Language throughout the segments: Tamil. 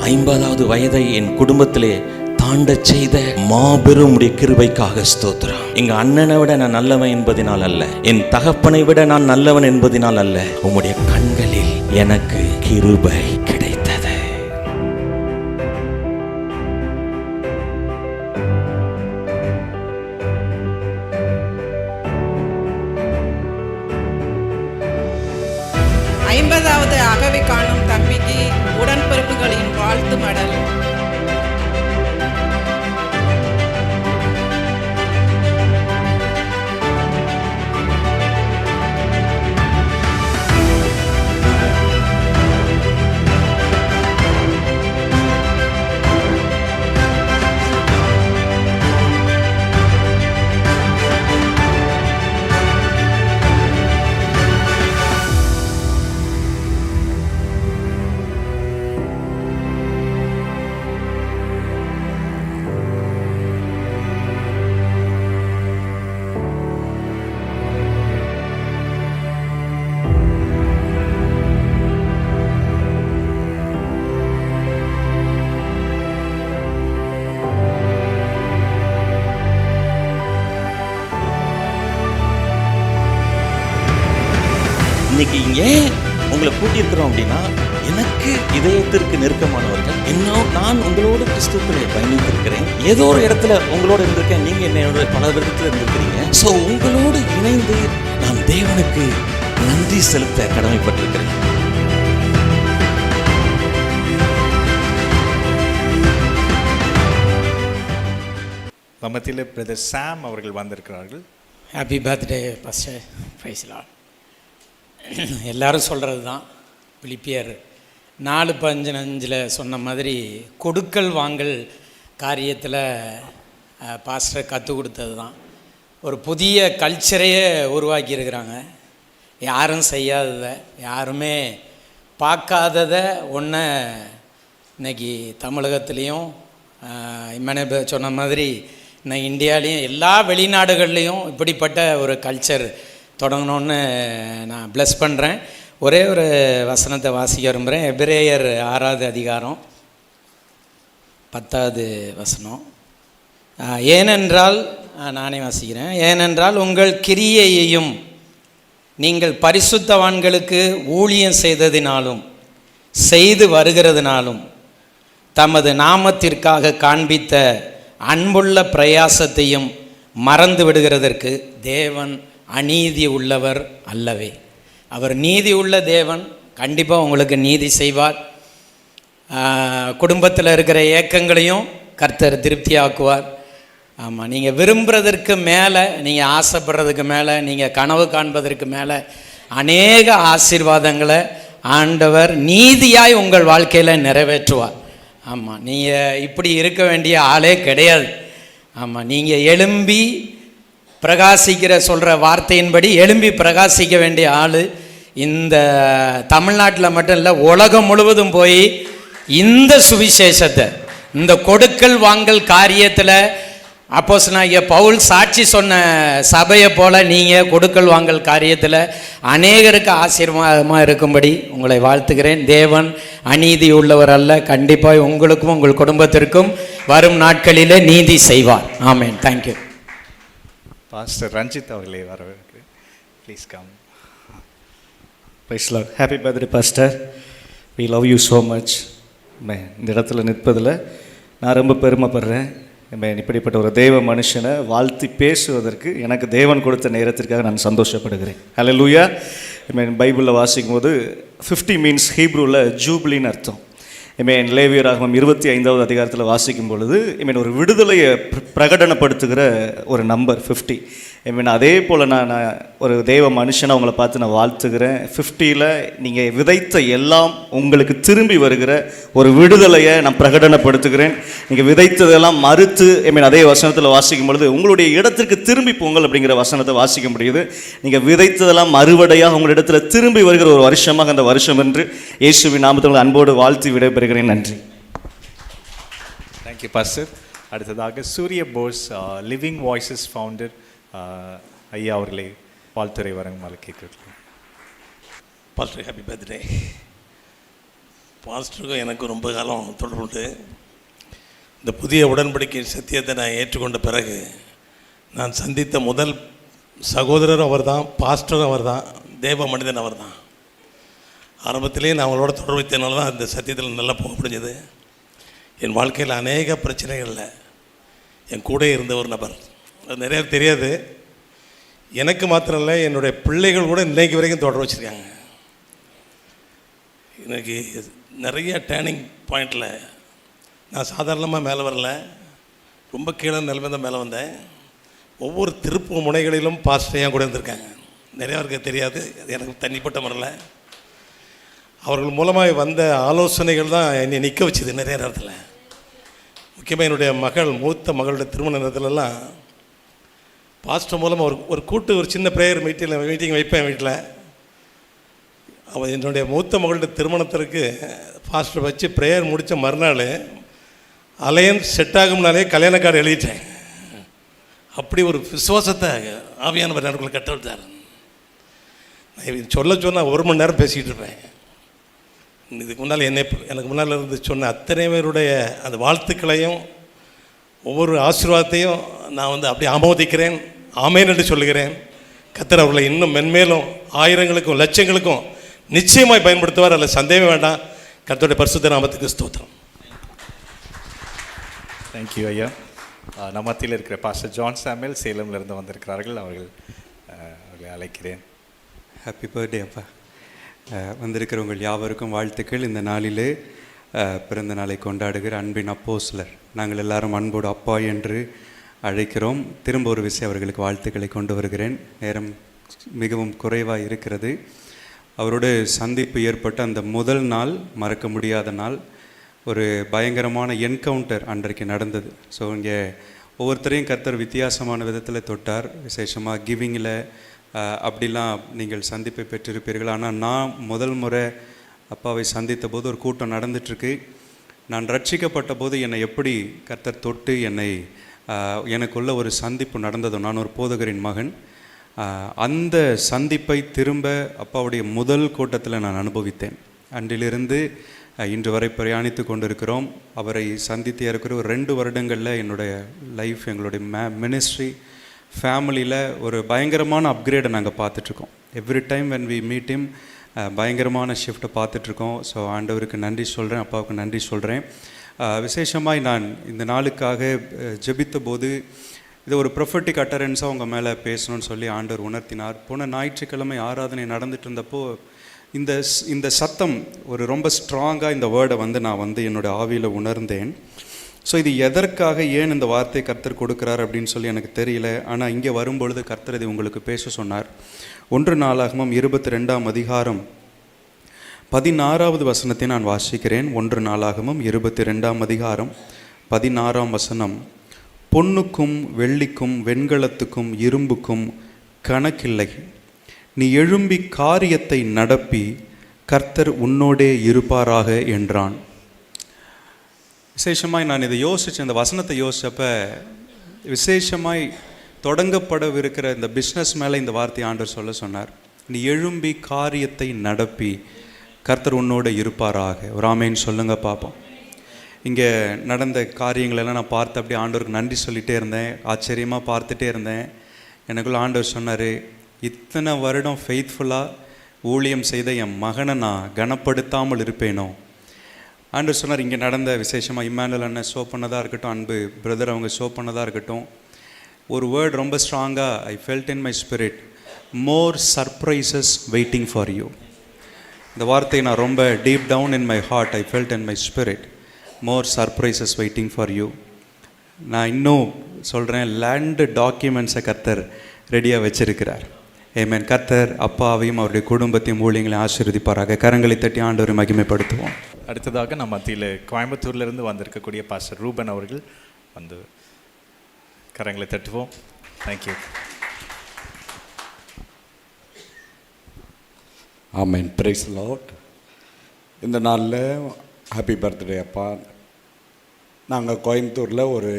50வது வயதை என் குடும்பத்திலே தாண்ட செய்த மாபெரும் கிருபைக்காக ஸ்தோத்திரம். எங்க அண்ணனை விட நான் நல்லவன் என்பதினால் அல்ல, என் தகப்பனை விட நான் நல்லவன் என்பதினால் அல்ல, உம்முடைய கண்களில் எனக்கு கிருபை கிடைத்தது. ஐம்பதாவது அகவை காணும் தம்பிக்கு உடன்பிறப்புகளின் வாழ்த்து மடல். இன்னைக்கு ஏன் உங்களை கூட்டியிருக்கிறோம் அப்படின்னா, எனக்கு இதயத்திற்கு நெருக்கமானவர்கள், இன்னும் நான் உங்களோட கிறிஸ்துவுக்குள்ளே பயணித்திருக்கிறேன், ஏதோ ஒரு இடத்துல உங்களோட இருந்திருக்கேன், நீங்க என்னோட பல விதத்தில் இருந்திருக்கிறீங்க. ஸோ உங்களோடு இணைந்து நான் தேவனுக்கு நன்றி செலுத்த கடமைப்பட்டிருக்கிறேன். மத்தியில் பிரதர் சாம் அவர்கள் வந்திருக்கிறார்கள். Happy birthday pastor. Price the Lord. எல்லாரும் சொல்கிறது தான், பிலிப்பியர் 4:15 சொன்ன மாதிரி கொடுக்கல் வாங்கல் காரியத்தில் பாஸ்டர் கற்றுக் கொடுத்தது தான். ஒரு புதிய கல்ச்சரையே உருவாக்கியிருக்கிறாங்க. யாரும் செய்யாததை, யாருமே பார்க்காததை ஒன்றை இன்றைக்கி தமிழகத்துலேயும் இம்மனை சொன்ன மாதிரி இன்னும் இந்தியாலேயும் எல்லா வெளிநாடுகள்லேயும் இப்படிப்பட்ட ஒரு கல்ச்சர் தொடங்கணும்னு நான் ப்ளஸ் பண்ணுறேன். ஒரே ஒரு வசனத்தை வாசிக்க விரும்புகிறேன். எபிரேயர் 6வது அதிகாரம் 10வது வசனம். ஏனென்றால் நானே வாசிக்கிறேன். ஏனென்றால் உங்கள் கிரியையையும் நீங்கள் பரிசுத்தவான்களுக்கு ஊழியம் செய்ததினாலும் செய்து வருகிறதுனாலும் தமது நாமத்திற்காக காண்பித்த அன்புள்ள பிரயாசத்தையும் மறந்து விடுகிறதற்கு தேவன் அநீதி உள்ளவர் அல்லவே. அவர் நீதி உள்ள தேவன், கண்டிப்பாக உங்களுக்கு நீதி செய்வார். குடும்பத்தில் இருக்கிற ஏக்கங்களையும் கர்த்தர் திருப்தியாக்குவார். ஆமாம், நீங்கள் விரும்புகிறதற்கு மேலே, நீங்கள் ஆசைப்படுறதுக்கு மேலே, நீங்கள் கனவு காண்பதற்கு மேலே அநேக ஆசீர்வாதங்களை ஆண்டவர் நீதியாய் உங்கள் வாழ்க்கையில் நிறைவேற்றுவார். ஆமாம், நீங்கள் இப்படி இருக்க வேண்டிய ஆளே கிடையாது. ஆமாம், நீங்கள் எழும்பி பிரகாசிக்கிற சொல்கிற வார்த்தையின்படி எழும்பி பிரகாசிக்க வேண்டிய ஆள். இந்த தமிழ்நாட்டில் மட்டும் இல்லை, உலகம் முழுவதும் போய் இந்த சுவிசேஷத்தை, இந்த கொடுக்கல் வாங்கல் காரியத்தில் அப்போஸ்தலனாகிய பவுல் சாட்சி சொன்ன சபையை போல் நீங்கள் கொடுக்கல் வாங்கல் காரியத்தில் அநேகருக்கு ஆசீர்வாதமாக இருக்கும்படி உங்களை வாழ்த்துகிறேன். தேவன் அநீதி உள்ளவர் அல்ல, கண்டிப்பாக உங்களுக்கும் உங்கள் குடும்பத்திற்கும் வரும் நாட்களில் நீதி செய்வார். ஆமென். தேங்க்யூ. பாஸ்டர் ரஞ்சித் அவர்களே வரவேற்கிறேன். Please come. Praise the Lord. Happy birthday pastor. We love you so much. இந்த இடத்துல நிற்பதில் நான் ரொம்ப பெருமைப்படுறேன். இப்படிப்பட்ட ஒரு தெய்வ மனுஷனை வாழ்த்தி பேசுவதற்கு எனக்கு தேவன் கொடுத்த நேரத்திற்காக நான் சந்தோஷப்படுகிறேன். ஹல்லேலூயா. பைபிளில் வாசிக்கும் போது 50 மீன்ஸ் ஹீப்ரூவில் ஜூப்ளின்னு அர்த்தம். லேவியராகமம் 25வது அதிகாரத்தில் வாசிக்கும் பொழுது ஒரு விடுதலையை பிரகடனப்படுத்துகிற ஒரு நம்பர் 50. அதே போல் நான் ஒரு தெய்வ மனுஷனை உங்களை பார்த்து நான் வாழ்த்துகிறேன். 50ல் நீங்கள் விதைத்த எல்லாம் உங்களுக்கு திரும்பி வருகிற ஒரு விடுதலையை நான் பிரகடனப்படுத்துகிறேன். நீங்கள் விதைத்ததெல்லாம் மறுத்து அதே வசனத்தில் வாசிக்கும் பொழுது உங்களுடைய இடத்திற்கு திரும்பி போங்கள் அப்படிங்கிற வசனத்தை வாசிக்க முடியுது. நீங்கள் விதைத்ததெல்லாம் மறுவடையாக உங்களிடத்தில் திரும்பி வருகிற ஒரு வருஷமாக அந்த வருஷம் என்று இயேசுவின் நாமத்தில் அன்போடு வாழ்த்தி விடைபெறுகிறேன். நன்றி. Thank you pastor. அடுத்ததாக சூரிய போஸ் லிவிங் வாய்ஸஸ் ஃபவுண்டர் ஐயா அவர்களை வாழ்த்துறை வரங்கமால கேட்கிறேன். Pastor, happy birthday. பாஸ்டருக்கும் எனக்கும் ரொம்ப காலம் தொடர்புண்டு. இந்த புதிய உடன்படிக்கை சத்தியத்தை நான் ஏற்றுக்கொண்ட பிறகு நான் சந்தித்த முதல் சகோதரரும் அவர் தான், பாஸ்டரும் அவர் தான், தேவ மனிதன் அவர் தான். ஆரம்பத்திலே நான் அவங்களோட தொடர்பு வைத்தனால தான் இந்த சத்தியத்தில் நல்லா போக முடிஞ்சது. என் வாழ்க்கையில் அநேக பிரச்சனைகளில் என் கூட இருந்த ஒரு நபர். அது நிறையா தெரியாது. எனக்கு மாத்திரம் இல்லை, என்னுடைய பிள்ளைகள் கூட இன்றைக்கு வரைக்கும் தொடர்பு வச்சுருக்காங்க. எனக்கு நிறைய டேர்னிங் பாயிண்டில் நான் சாதாரணமாக மேலே வரல, ரொம்ப கீழே நிலைமை தான் மேலே வந்தேன். ஒவ்வொரு திருப்பு முனைகளிலும் பாஸ்டரையாக கூட இருந்திருக்காங்க. நிறையா பேருக்கு தெரியாது, அது எனக்கு தனிப்பட்ட முறையில் அவர்கள் மூலமாக வந்த ஆலோசனைகள் தான் என்னை நிற்க வச்சுது நிறைய நேரத்தில். முக்கியமாக என்னுடைய மூத்த மகளுடைய திருமண நேரத்துலலாம் பாஸ்டர் மூலமாக ஒரு கூட்டு ஒரு சின்ன ப்ரேயர் மீட்டிங் வைப்பேன் வீட்டில். அவள் என்னுடைய மூத்த மகளுடைய திருமணத்திற்கு பாஸ்டர் வச்சு ப்ரேயர் முடித்த மறுநாள் அலையன்ஸ் செட் ஆகும்னாலே கல்யாண கார்டு எழுதிட்டேன். அப்படி ஒரு விசுவாசத்தை ஆவியானவர் எனக்குள்ள கட்ட விட்டார். நான் சொன்னால் 1 மணி நேரம் பேசிகிட்டு இருப்பேன். இதுக்கு முன்னால் எனக்கு முன்னால் இருந்து சொன்ன அத்தனை பேருடைய அந்த வாழ்த்துக்களையும் ஒவ்வொரு ஆசீர்வாதத்தையும் நான் அப்படியே ஆமோதிக்கிறேன், ஆமேன் என்று சொல்லுகிறேன். கர்த்தர் அவர்களை இன்னும் மென்மேலும் ஆயிரங்களுக்கும் லட்சங்களுக்கும் நிச்சயமாய் பயன்படுத்துவார், அதில் சந்தேகம் வேண்டாம். கர்த்தருடைய பரிசுத்த நாமத்துக்கு ஸ்தோத்திரம். தேங்க்யூ ஐயா. நம்ம மத்தியில் இருக்கிற பாஸ்டர் ஜான் சாமுவேல் சேலம்லேருந்து வந்திருக்கிறார்கள். அவர்களை அழைக்கிறேன். ஹாப்பி பர்த்டே அப்பா. வந்திருக்கிறவங்கள் யாவருக்கும் வாழ்த்துக்கள். இந்த நாளிலே பிறந்த நாளை கொண்டாடுகிற அன்பின் அப்போஸ்தலர் நாங்கள் எல்லாரும் அன்போடு அப்பா என்று அழைக்கிறோம். திரும்ப ஒரு விஷயம் அவர்களுக்கு வாழ்த்துக்களை கொண்டு வருகிறேன். நேரம் மிகவும் குறைவாக இருக்கிறது. அவரோட சந்திப்பு ஏற்பட்ட அந்த முதல் நாள் மறக்க முடியாத நாள். ஒரு பயங்கரமான என்கவுண்டர் அன்றைக்கு நடந்தது. ஸோ இங்கே ஒவ்வொருத்தரையும் கர்த்தர் வித்தியாசமான விதத்தில் தொட்டார். விசேஷமாக கிவிங்கில் அப்படிலாம் நீங்கள் சந்திப்பை பெற்றிருப்பீர்கள். ஆனால் நான் முதல் முறை அப்பாவை சந்தித்த போது ஒரு கூட்டம் நடந்துட்டுருக்கு. நான் ரட்சிக்கப்பட்ட போது என்னை எப்படி கர்த்தர் தொட்டு என்னை எனக்குள்ள ஒரு சந்திப்பு நடந்ததோ, நான் ஒரு போதகரின் மகன், அந்த சந்திப்பை திரும்ப அப்பாவுடைய முதல் கூட்டத்தில் நான் அனுபவித்தேன். அன்றிலிருந்து இன்று வரை பிரயாணித்து கொண்டிருக்கிறோம். அவரை சந்தித்து இருக்கிற ஒரு 2 வருடங்களில் என்னுடைய லைஃப், எங்களுடைய மினிஸ்ட்ரி, ஃபேமிலியில் ஒரு பயங்கரமான அப்கிரேடை நாங்கள் பார்த்துட்ருக்கோம். Every time when we meet him பயங்கரமான ஷிஃப்ட்டை பார்த்துட்ருக்கோம். ஸோ ஆண்டவருக்கு நன்றி சொல்கிறேன், அப்பாவுக்கு நன்றி சொல்கிறேன். விசேஷமாய் நான் இந்த நாளுக்காக ஜெபித்த போது இது ஒரு ப்ரொஃபட்டிக் அட்டரன்ஸாக அவங்க மேலே பேசணும்னு சொல்லி ஆண்டவர் உணர்த்தினார். போன ஞாயிற்றுக்கிழமை ஆராதனை நடந்துட்டு இருந்தப்போ இந்த சத்தம் ஒரு ரொம்ப ஸ்ட்ராங்காக இந்த வேர்டை நான் என்னோடய ஆவியில் உணர்ந்தேன். ஸோ இது எதற்காக, ஏன் இந்த வார்த்தை கர்த்தர் கொடுக்குறார் அப்படின்னு சொல்லி எனக்கு தெரியல. ஆனால் இங்கே வரும்பொழுது கர்த்தர் இது உங்களுக்கு பேச சொன்னார். 1 நாளாகமம் 22ஆம் அதிகாரம் 16வது வசனத்தை நான் வாசிக்கிறேன். 1 நாளாகமம் 22ஆம் அதிகாரம் 16ஆம் வசனம். பொன்னுக்கும் வெள்ளிக்கும் வெண்கலத்துக்கும் இரும்புக்கும் கணக்கில்லை, நீ எழும்பி காரியத்தை நடப்பி கர்த்தர் உன்னோடே இருப்பாராக என்றான். விசேஷமாய் நான் இதை யோசித்தேன், இந்த வசனத்தை யோசிச்சப்ப விசேஷமாய் தொடங்கப்படவிருக்கிற இந்த பிஸ்னஸ் மேலே இந்த வார்த்தை ஆண்டவர் சொன்னார். நீ எழும்பி காரியத்தை நடப்பி கர்த்தர் உன்னோட இருப்பாராக. ஒரு ஆமேன்னு சொல்லுங்க பார்ப்போம். இங்கே நடந்த காரியங்களெல்லாம் நான் பார்த்து அப்படியே ஆண்டவருக்கு நன்றி சொல்லிகிட்டே இருந்தேன், ஆச்சரியமாக பார்த்துட்டே இருந்தேன். எனக்குள்ள ஆண்டவர் சொன்னார், இத்தனை வருடம் ஃபெய்த்ஃபுல்லாக ஊழியம் செய்த என் மகனை நான் கனப்படுத்தாமல் இருப்பேனோ. ஆண்டவர் சொன்னார், இங்கே நடந்த விசேஷமாக இம்மானுவேல் அண்ணன் ஷோ பண்ணதாக இருக்கட்டும், அன்பு பிரதர் அவங்க ஷோ பண்ணதாக இருக்கட்டும், ஒரு வேர்ட் ரொம்ப ஸ்ட்ராங்காக I felt in my spirit, more surprises waiting for you. இந்த வார்த்தையை நான் ரொம்ப deep down in my heart I felt in my spirit, more surprises waiting for you. நான் இன்னும் சொல்கிறேன், லேண்டு டாக்குமெண்ட்ஸை கர்த்தர் ரெடியாக வச்சிருக்கிறார். ஆமென். கர்த்தர் அப்பாவையும் அவருடைய குடும்பத்தையும் ஊழியங்களையும் ஆசீர்வதிப்பாராக. கரங்களை தட்டி ஆண்டவரை மகிமைப்படுத்துவோம். அடுத்ததாக நம்ம மத்தியில் கோயம்புத்தூர்லேருந்து வந்திருக்கக்கூடிய பாஸ்டர் ரூபன் அவர்கள் கரங்களை தட்டுவோம். Thank you. Amen. Price the Lord. இந்த நாளில் ஹாப்பி பர்த்டே அப்பா. நாங்கள் கோயம்புத்தூரில் ஒரு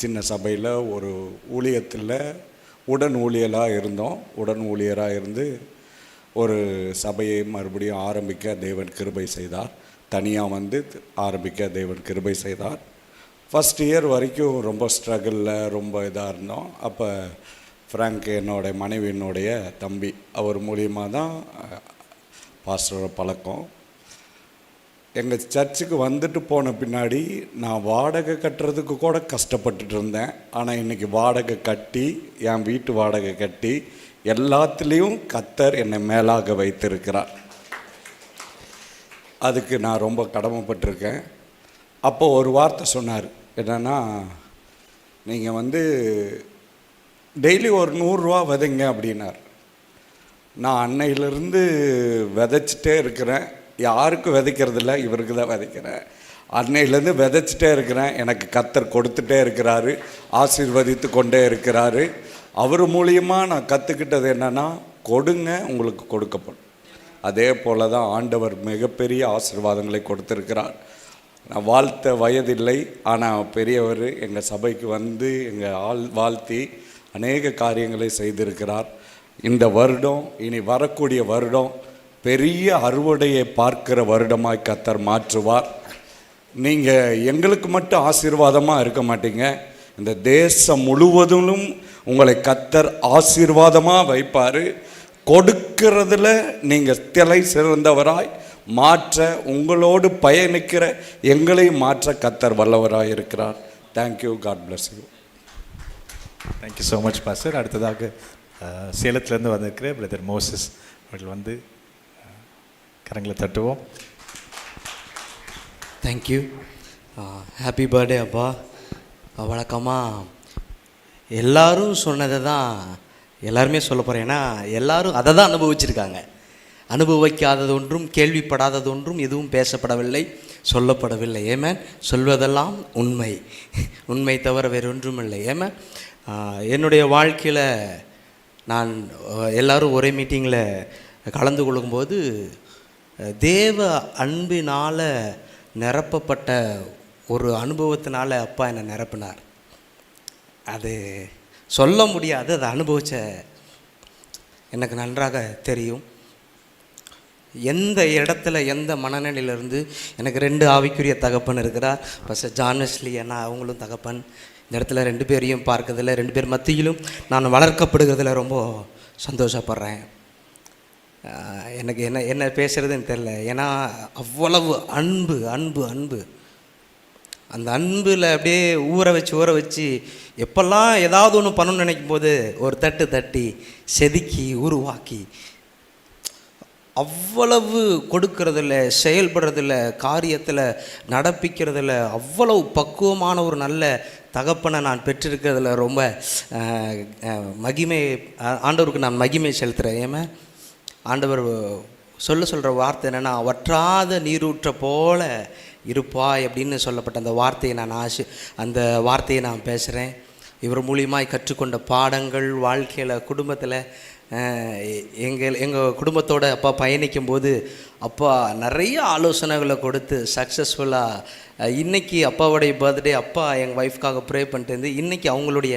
சின்ன சபையில் ஒரு ஊழியத்தில் உடன் ஊழியராக இருந்தோம். உடன் ஊழியராக இருந்து ஒரு சபையை மறுபடியும் ஆரம்பிக்க தேவன் கிருபை செய்தார். தனியாக வந்து ஆரம்பிக்க தேவன் கிருபை செய்தார். ஃபஸ்ட் இயர் வரைக்கும் ரொம்ப ஸ்ட்ரகிளில் ரொம்ப இதாக இருந்தோம். அப்போ ஃப்ராங்க் என்னோடைய மனைவியினுடைய தம்பி, அவர் மூலியமாக தான் பாஸ்டரோட பழக்கம். எங்கள் சர்ச்சுக்கு வந்துட்டு போன பின்னாடி நான் வாடகை கட்டுறதுக்கு கூட கஷ்டப்பட்டுட்டு இருந்தேன். ஆனால் இன்றைக்கி வாடகை கட்டி, என் வீட்டு வாடகை கட்டி எல்லாத்துலேயும் கர்த்தர் என்னை மேலாக வைத்திருக்கிறார். அதுக்கு நான் ரொம்ப கடமைப்பட்டிருக்கேன். அப்போ ஒரு வார்த்தை சொன்னார், என்னென்னா, நீங்கள் வந்து டெய்லி ஒரு 100 ரூபா விதைங்க அப்படின்னார். நான் அன்னையிலேருந்து விதைச்சிட்டே இருக்கிறேன். யாருக்கும் விதைக்கிறதில்ல, இவருக்கு தான் விதைக்கிறேன். அன்னையிலேருந்து விதைச்சிட்டே இருக்கிறேன். எனக்கு கர்த்தர் கொடுத்துட்டே இருக்கிறாரு, ஆசீர்வதித்து கொண்டே இருக்கிறாரு. அவர் மூலியமாக நான் கற்றுக்கிட்டது என்னென்னா, கொடுங்க உங்களுக்கு கொடுக்கப்படும். அதே போல் தான் ஆண்டவர் மிகப்பெரிய ஆசீர்வாதங்களை கொடுத்துருக்கிறார். நான் வாழ்த்த வயதில்லை, ஆனால் பெரியவர் எங்கள் சபைக்கு வந்து எங்கள் வாழ்த்தி அநேக காரியங்களை செய்திருக்கிறார். இந்த வருடம், இனி வரக்கூடிய வருடம் பெரிய அறுவடையை பார்க்கிற வருடமாய் கர்த்தர் மாற்றுவார். நீங்கள் எங்களுக்கு மட்டும் ஆசீர்வாதமாக இருக்க மாட்டீங்க, இந்த தேசம் முழுவதிலும் உங்களை கர்த்தர் ஆசீர்வாதமாக வைப்பார். கொடுக்கிறதுல நீங்கள் திலை சிறந்தவராய் மாற்ற, உங்களோடு பயணிக்கிற எங்களை மாற்ற கர்த்தர் வல்லவராக இருக்கிறார். Thank you. God bless you. Thank you so much pastor. அடுத்ததாக சேலத்திலேருந்து வந்திருக்கிற பிரதர் மோசஸ் அவர்கள் வந்து கரங்களை தட்டுவோம். தேங்க்யூ. ஹாப்பி பர்த்டே அப்பா. வழக்கமாக எல்லோரும் சொன்னதை தான் எல்லாருமே சொல்ல போகிறேன். ஏன்னா எல்லோரும் அதை தான் அனுபவிச்சிருக்காங்க. அனுபவிக்காதது ஒன்றும் கேள்விப்படாதது ஒன்றும் எதுவும் பேசப்படவில்லை, சொல்லப்படவில்லை. ஏமேன். சொல்வதெல்லாம் உண்மை, உண்மை தவிர வேறொன்றும் இல்லை. ஏமேன். என்னுடைய வாழ்க்கையில் நான் எல்லோரும் ஒரே மீட்டிங்கில் கலந்து கொள்ளும்போது தேவ அன்பினால் நிரப்பப்பட்ட ஒரு அனுபவத்தினால அப்பா என்னை நிரப்பினார். அது சொல்ல முடியாது, அதை அனுபவித்த எனக்கு நன்றாக தெரியும். எந்த இடத்துல எந்த மனநிலையிலிருந்து எனக்கு 2 ஆவிக்குரிய தகப்பன் இருக்கிறார். பாஸ்டர் ஜான் வெஸ்லி அண்ணா அவங்களும் தகப்பன். இந்த இடத்துல 2 பேரையும் பார்க்கறதில்ல, 2 பேர் மத்தியிலும் நான் வளர்க்கப்படுகிறதுல ரொம்ப சந்தோஷப்படுறேன். எனக்கு என்ன பேசுகிறதுன்னு தெரில. ஏன்னா அவ்வளவு அன்பு அன்பு அன்பு. அந்த அன்பில் அப்படியே ஊற வச்சு எப்பெல்லாம் ஏதாவது ஒன்று பண்ணணும்னு நினைக்கும் போது ஒரு தட்டி செதுக்கி உருவாக்கி அவ்வளவு கொடுக்கறதில்ல, செயல்படுறதில்ல, காரியத்தில் நடப்பிக்கிறதில்ல, அவ்வளவு பக்குவமான ஒரு நல்ல தகப்பனை நான் பெற்றிருக்கிறதுல ரொம்ப ஆண்டவருக்கு நான் மகிமை செலுத்துகிறேன். ஏமா ஆண்டவர் சொல்கிற வார்த்தை என்னென்னா, வற்றாத நீரூற்ற போல இருப்பாய் அப்படின்னு சொல்லப்பட்ட அந்த வார்த்தையை அந்த வார்த்தையை நான் பேசுகிறேன். இவர் மூலியமாக கற்றுக்கொண்ட பாடங்கள் வாழ்க்கையில், குடும்பத்தில், எங்கள் குடும்பத்தோடு அப்பா பயணிக்கும்போது அப்பா நிறைய ஆலோசனைகளை கொடுத்து சக்ஸஸ்ஃபுல்லாக இன்றைக்கி அப்பாவுடைய பர்த்டே, அப்பா எங்கள் ஒய்ஃப்காக ப்ரே பண்ணிட்டு இருந்து இன்றைக்கி அவங்களுடைய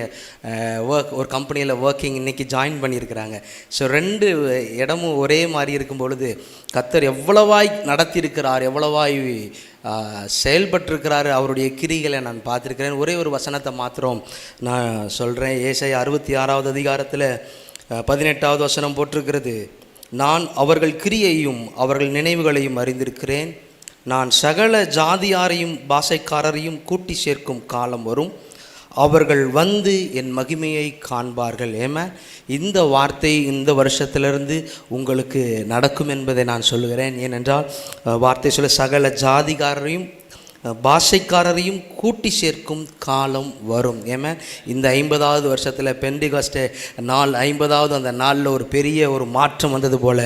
ஒரு கம்பெனியில் ஒர்க்கிங் இன்றைக்கி ஜாயின் பண்ணியிருக்கிறாங்க. ஸோ 2 இடமும் ஒரே மாதிரி இருக்கும் பொழுது கர்த்தர் எவ்வளவாய் நடத்தியிருக்கிறார், எவ்வளவாய் செயல்பட்டிருக்கிறாரு, அவருடைய கிரிகளை நான் பார்த்துருக்கிறேன். ஒரே ஒரு வசனத்தை மாத்திரம் நான் சொல்கிறேன். ஏசாயா 66வது அதிகாரத்தில் 18வது வசனம் போட்டிருக்கிறது, நான் அவர்கள் கிரியையும் அவர்கள் நினைவுகளையும் அறிந்திருக்கிறேன். நான் சகல ஜாதியாரையும் பாஷைக்காரரையும் கூட்டி சேர்க்கும் காலம் வரும், அவர்கள் வந்து என் மகிமையை காண்பார்கள். ஏமா இந்த வார்த்தை இந்த வருஷத்திலிருந்து உங்களுக்கு நடக்கும் என்பதை நான் சொல்லுகிறேன். ஏனென்றால் வார்த்தை சொல்ல சகல ஜாதிகாரரையும் பாஷைக்காரரையும் கூட்டி சேர்க்கும் காலம் வரும். ஏமா இந்த 50வது வருஷத்தில் பெண்டிகாஸ்டே நாள் 50வது அந்த நாளில் ஒரு பெரிய ஒரு மாற்றம் வந்தது போல்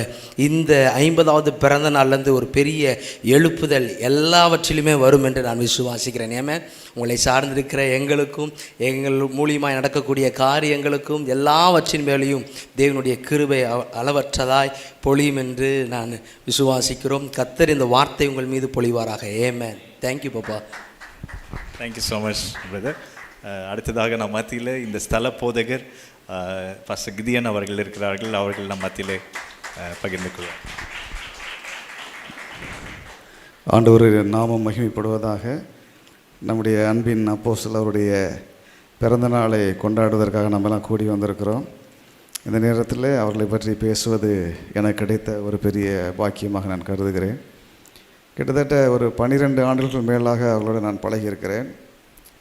இந்த 50வது பிறந்த நாள்லேருந்து ஒரு பெரிய எழுப்புதல் எல்லாவற்றிலுமே வரும் என்று நான் விசுவாசிக்கிறேன். ஏமா உங்களை சார்ந்திருக்கிற எங்களுக்கும் எங்கள் மூலியமாக நடக்கக்கூடிய காரியங்களுக்கும் எல்லாவற்றின் மேலேயும் தேவனுடைய கிருபை அளவற்றதாய் பொழியும் என்று நான் விசுவாசிக்கிறோம். கர்த்தர் இந்த வார்த்தை உங்கள் மீது பொழிவாராக. ஆமென். தேங்க்யூ பாப்பா. Thank you so much brother. அடுத்ததாக நம் மத்தியில் இந்த ஸ்தல போதகர் பாஸ்டர் கிதியன் அவர்கள் இருக்கிறார்கள். அவர்கள் நம் மத்தியில் பகிர்ந்து கொள்வார். ஆண்டவருடைய நாமம் மகிமைப்படுவதாக. நம்முடைய அன்பின் அப்போஸ்தலர் அவருடைய பிறந்த நாளை கொண்டாடுவதற்காக நம்மெல்லாம் கூடி வந்திருக்கிறோம். இந்த நேரத்தில் அவர்களை பற்றி பேசுவது எனக்கு கிடைத்த ஒரு பெரிய பாக்கியமாக நான் கருதுகிறேன். கிட்டத்தட்ட ஒரு 12 ஆண்டுகளுக்கு மேலாக அவர்களோடு நான் பழகியிருக்கிறேன்.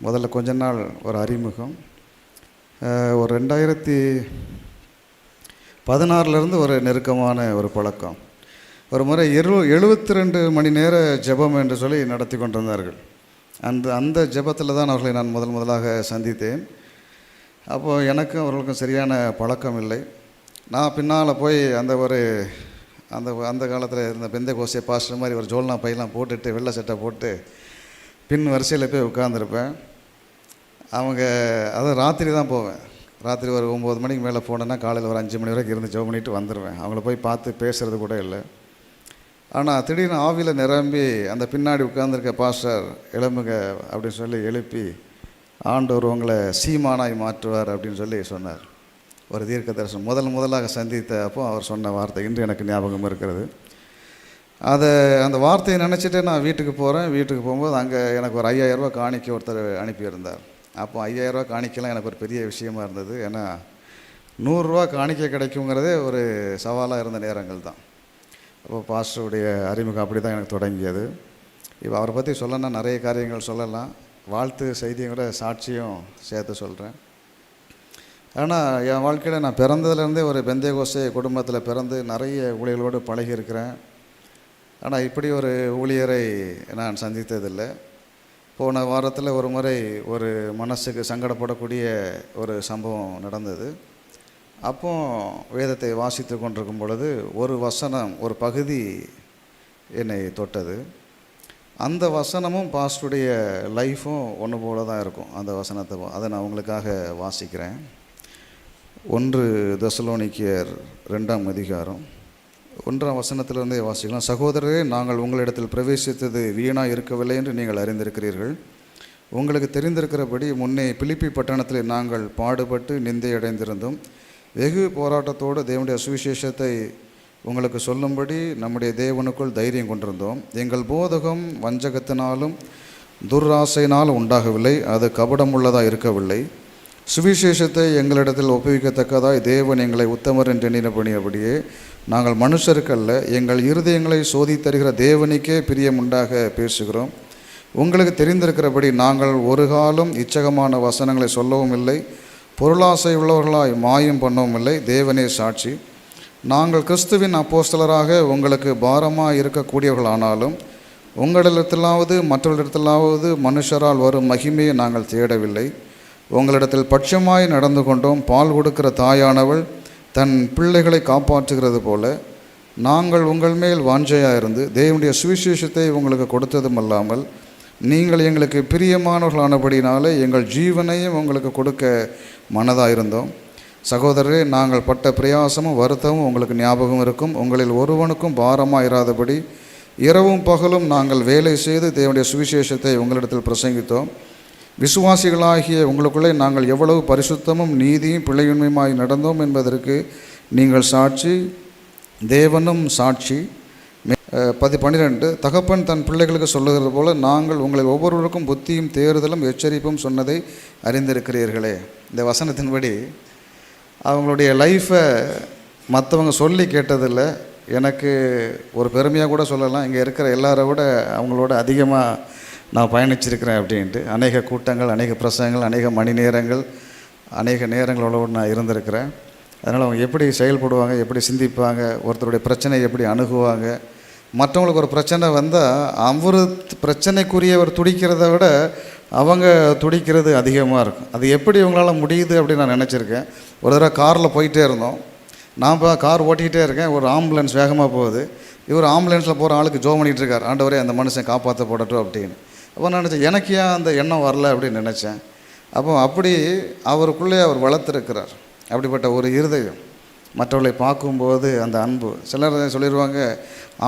முதல்ல கொஞ்ச நாள் ஒரு அறிமுகம், ஒரு 2016 ஒரு நெருக்கமான ஒரு பழக்கம். ஒரு முறை 72 மணி நேர ஜெபம் என்று சொல்லி நடத்தி கொண்டிருந்தார்கள். அந்த ஜெபத்தில் தான் அவர்களை நான் முதலாக சந்தித்தேன். அப்போது எனக்கும் அவர்களுக்கும் சரியான பழக்கம் இல்லை. நான் பின்னால் போய் அந்த காலத்தில் இருந்த பெந்தேகோஸ்தே பாஸ்டர் மாதிரி ஒரு ஜோல்னா பையெல்லாம் போட்டுட்டு வெள்ளை சட்டை போட்டு பின் வரிசையில் போய் உட்காந்துருப்பேன். அதை ராத்திரி தான் போவேன். ராத்திரி ஒரு 9 மணிக்கு மேலே போனேன்னா காலையில் ஒரு 5 மணி வரைக்கும் இருந்து ஜெபம் பண்ணிவிட்டு வந்துடுவேன். அவங்கள போய் பார்த்து பேசுகிறது கூட இல்லை. ஆனால் திடீர்னு ஆவியில் நிரம்பி அந்த பின்னாடி உட்கார்ந்துருக்க பாஸ்டர் எழும்புங்க அப்படின்னு சொல்லி எழுப்பி ஆண்டவர் உங்களை சீமானாய் மாற்றுவார் அப்படின்னு சொல்லி சொன்னார். ஒரு தீர்க்க தரிசனம் முதலாக சந்தித்த அப்போ அவர் சொன்ன வார்த்தை இன்று எனக்கு ஞாபகம் இருக்கிறது. அந்த வார்த்தையை நினச்சிட்டு நான் வீட்டுக்கு போகிறேன். வீட்டுக்கு போகும்போது அங்கே எனக்கு ஒரு 5000 ரூபா காணிக்க ஒருத்தர் அனுப்பியிருந்தார். அப்போ 5000 ரூபா காணிக்கலாம் எனக்கு ஒரு பெரிய விஷயமா இருந்தது. ஏன்னா 100 ரூபா காணிக்க கிடைக்குங்கிறதே ஒரு சவாலாக இருந்த நேரங்கள் தான். அப்போ பாஸ்டருடைய அறிமுகம் அப்படி தான் எனக்கு தொடங்கியது. இப்போ அவரை பற்றி சொல்லணும்னா நிறைய காரியங்கள் சொல்லலாம். வாழ்த்து செய்தியும் கூட சாட்சியும் சேர்த்து சொல்கிறேன். ஆனால் என் வாழ்க்கையில் நான் பிறந்ததுலேருந்தே ஒரு பெந்தேகோஸ்தே குடும்பத்தில் பிறந்து நிறைய ஊழியர்களோடு பழகியிருக்கிறேன். ஆனால் இப்படி ஒரு ஊழியரை நான் சந்தித்ததில்லை. போன வாரத்தில் ஒரு முறை ஒரு மனசுக்கு சங்கடப்படக்கூடிய ஒரு சம்பவம் நடந்தது. அப்போ வேதத்தை வாசித்து கொண்டிருக்கும் பொழுது ஒரு வசனம், ஒரு பகுதி என்னை தொட்டது. அந்த வசனமும் பாஸ்டருடைய லைஃப்பும் ஒன்று போல தான் இருக்கும். அந்த வசனத்தை அதை நான் உங்களுக்காக வாசிக்கிறேன். 1 தெசலோனிக்கேயர் 2ஆம் அதிகாரம் 1ஆம் வசனத்திலிருந்தே வாசிக்கலாம். சகோதரரே, நாங்கள் உங்களிடத்தில் பிரவேசித்தது வீணாக இருக்கவில்லை என்று நீங்கள் அறிந்திருக்கிறீர்கள். உங்களுக்கு தெரிந்திருக்கிறபடி முன்னே பிலிப்பி பட்டணத்தில் நாங்கள் பாடுபட்டு நிந்தை அடைந்திருந்தோம். வெகு போராட்டத்தோடு தேவனுடைய சுவிசேஷத்தை உங்களுக்கு சொல்லும்படி நம்முடைய தேவனுக்குள் தைரியம் கொண்டிருந்தோம். எங்கள் போதகம் வஞ்சகத்தினாலும் துராசையினாலும் உண்டாகவில்லை, அது கபடமுள்ளதாக இருக்கவில்லை. சுவிசேஷத்தை எங்களிடத்தில் ஒப்புவிக்கத்தக்கதாய் தேவன் எங்களை உத்தமர் என்று எண்ணினபடியே நாங்கள் மனுஷருக்கல்ல, எங்கள் இருதயங்களை சோதித்தருகிற தேவனுக்கே பிரியமுண்டாக பேசுகிறோம். உங்களுக்கு தெரிந்திருக்கிறபடி நாங்கள் ஒரு காலம் இச்சகமான வசனங்களை சொல்லவும் இல்லை, பொருளாசை உள்ளவர்களாய் மாயம் பண்ணவும் இல்லை. தேவனே சாட்சி. நாங்கள் கிறிஸ்துவின் அப்போஸ்தலராக உங்களுக்கு பாரமாக இருக்கக்கூடியவர்களானாலும் உங்களிடத்திலாவது மற்றவர்களிடத்திலாவது மனுஷரால் வரும் மகிமையை நாங்கள் தேடவில்லை. உங்களிடத்தில் பட்சமாய் நடந்து கொண்டோம். பால் கொடுக்கிற தாயானவள் தன் பிள்ளைகளை காப்பாற்றுகிறது போல நாங்கள் உங்கள் மேல் வாஞ்சையாக இருந்து தேவனுடைய சுவிசேஷத்தை உங்களுக்கு கொடுத்ததும் அல்லாமல் நீங்கள் எங்களுக்கு பிரியமானவர்களானபடினாலே எங்கள் ஜீவனையும் உங்களுக்கு கொடுக்க மனதாக இருந்தோம். சகோதரரே, நாங்கள் பட்ட பிரயாசமும் வருத்தமும் உங்களுக்கு ஞாபகம் இருக்கும். உங்களில் ஒருவனுக்கும் பாரமாக இராதபடி இரவும் பகலும் நாங்கள் வேலை செய்து தேவனுடைய சுவிசேஷத்தை உங்களிடத்தில் பிரசங்கித்தோம். விசுவாசிகளாகிய உங்களுக்குள்ளே நாங்கள் எவ்வளவு பரிசுத்தமும் நீதியும் பிழையுண்மையுமாய் நடந்தோம் என்பதற்கு நீங்கள் சாட்சி, தேவனும் சாட்சி. 12 தகப்பன் தன் பிள்ளைகளுக்கு சொல்லுகிறது போல நாங்கள் உங்களில் ஒவ்வொருவருக்கும் புத்தியும் தேறுதலும் எச்சரிப்பும் சொன்னதை அறிந்திருக்கிறீர்களே. இந்த வசனத்தின்படி அவங்களுடைய லைஃப்பை மற்றவங்க சொல்லி கேட்டதில்லை. எனக்கு ஒரு பெருமையாக கூட சொல்லலாம், இங்கே இருக்கிற எல்லாரை விட அவங்களோட அதிகமாக நான் பயணிச்சிருக்கிறேன் அப்படின்ட்டு. அநேக கூட்டங்கள், அநேக பிரசங்கங்கள், அநேக மணி நேரங்கள், அநேக நேரங்களோடு நான் இருந்திருக்கிறேன். அதனால் அவங்க எப்படி செயல்படுவாங்க, எப்படி சிந்திப்பாங்க, ஒருத்தருடைய பிரச்சனையை எப்படி அணுகுவாங்க, மற்றவங்களுக்கு ஒரு பிரச்சனை வந்தால் அவர் பிரச்சனைக்குரியவர் துடிக்கிறத விட அவங்க துடிக்கிறது அதிகமாக இருக்கும். அது எப்படி இவங்களால் முடியுது அப்படின்னு நான் நினச்சிருக்கேன். ஒரு தடவை காரில் போயிட்டே இருந்தோம். நான் கார் ஓட்டிக்கிட்டே இருக்கேன். ஒரு ஆம்புலன்ஸ் வேகமாக போகுது. இவர் ஆம்புலன்ஸில் போகிற ஆளுக்கு ஜோ பண்ணிகிட்டு இருக்கார், ஆண்டவரே அந்த மனுஷன் காப்பாற்றப்படட்டும் அப்படின்னு. அப்போ நான் நினச்சேன், எனக்கு ஏன் அந்த எண்ணம் வரல அப்படின்னு நினச்சேன். அப்போ அப்படி அவருக்குள்ளே அவர் வளர்த்துருக்கிறார். அப்படிப்பட்ட ஒரு இருதயம், மற்றவர்களை பார்க்கும்போது அந்த அன்பு. சிலர் சொல்லிடுவாங்க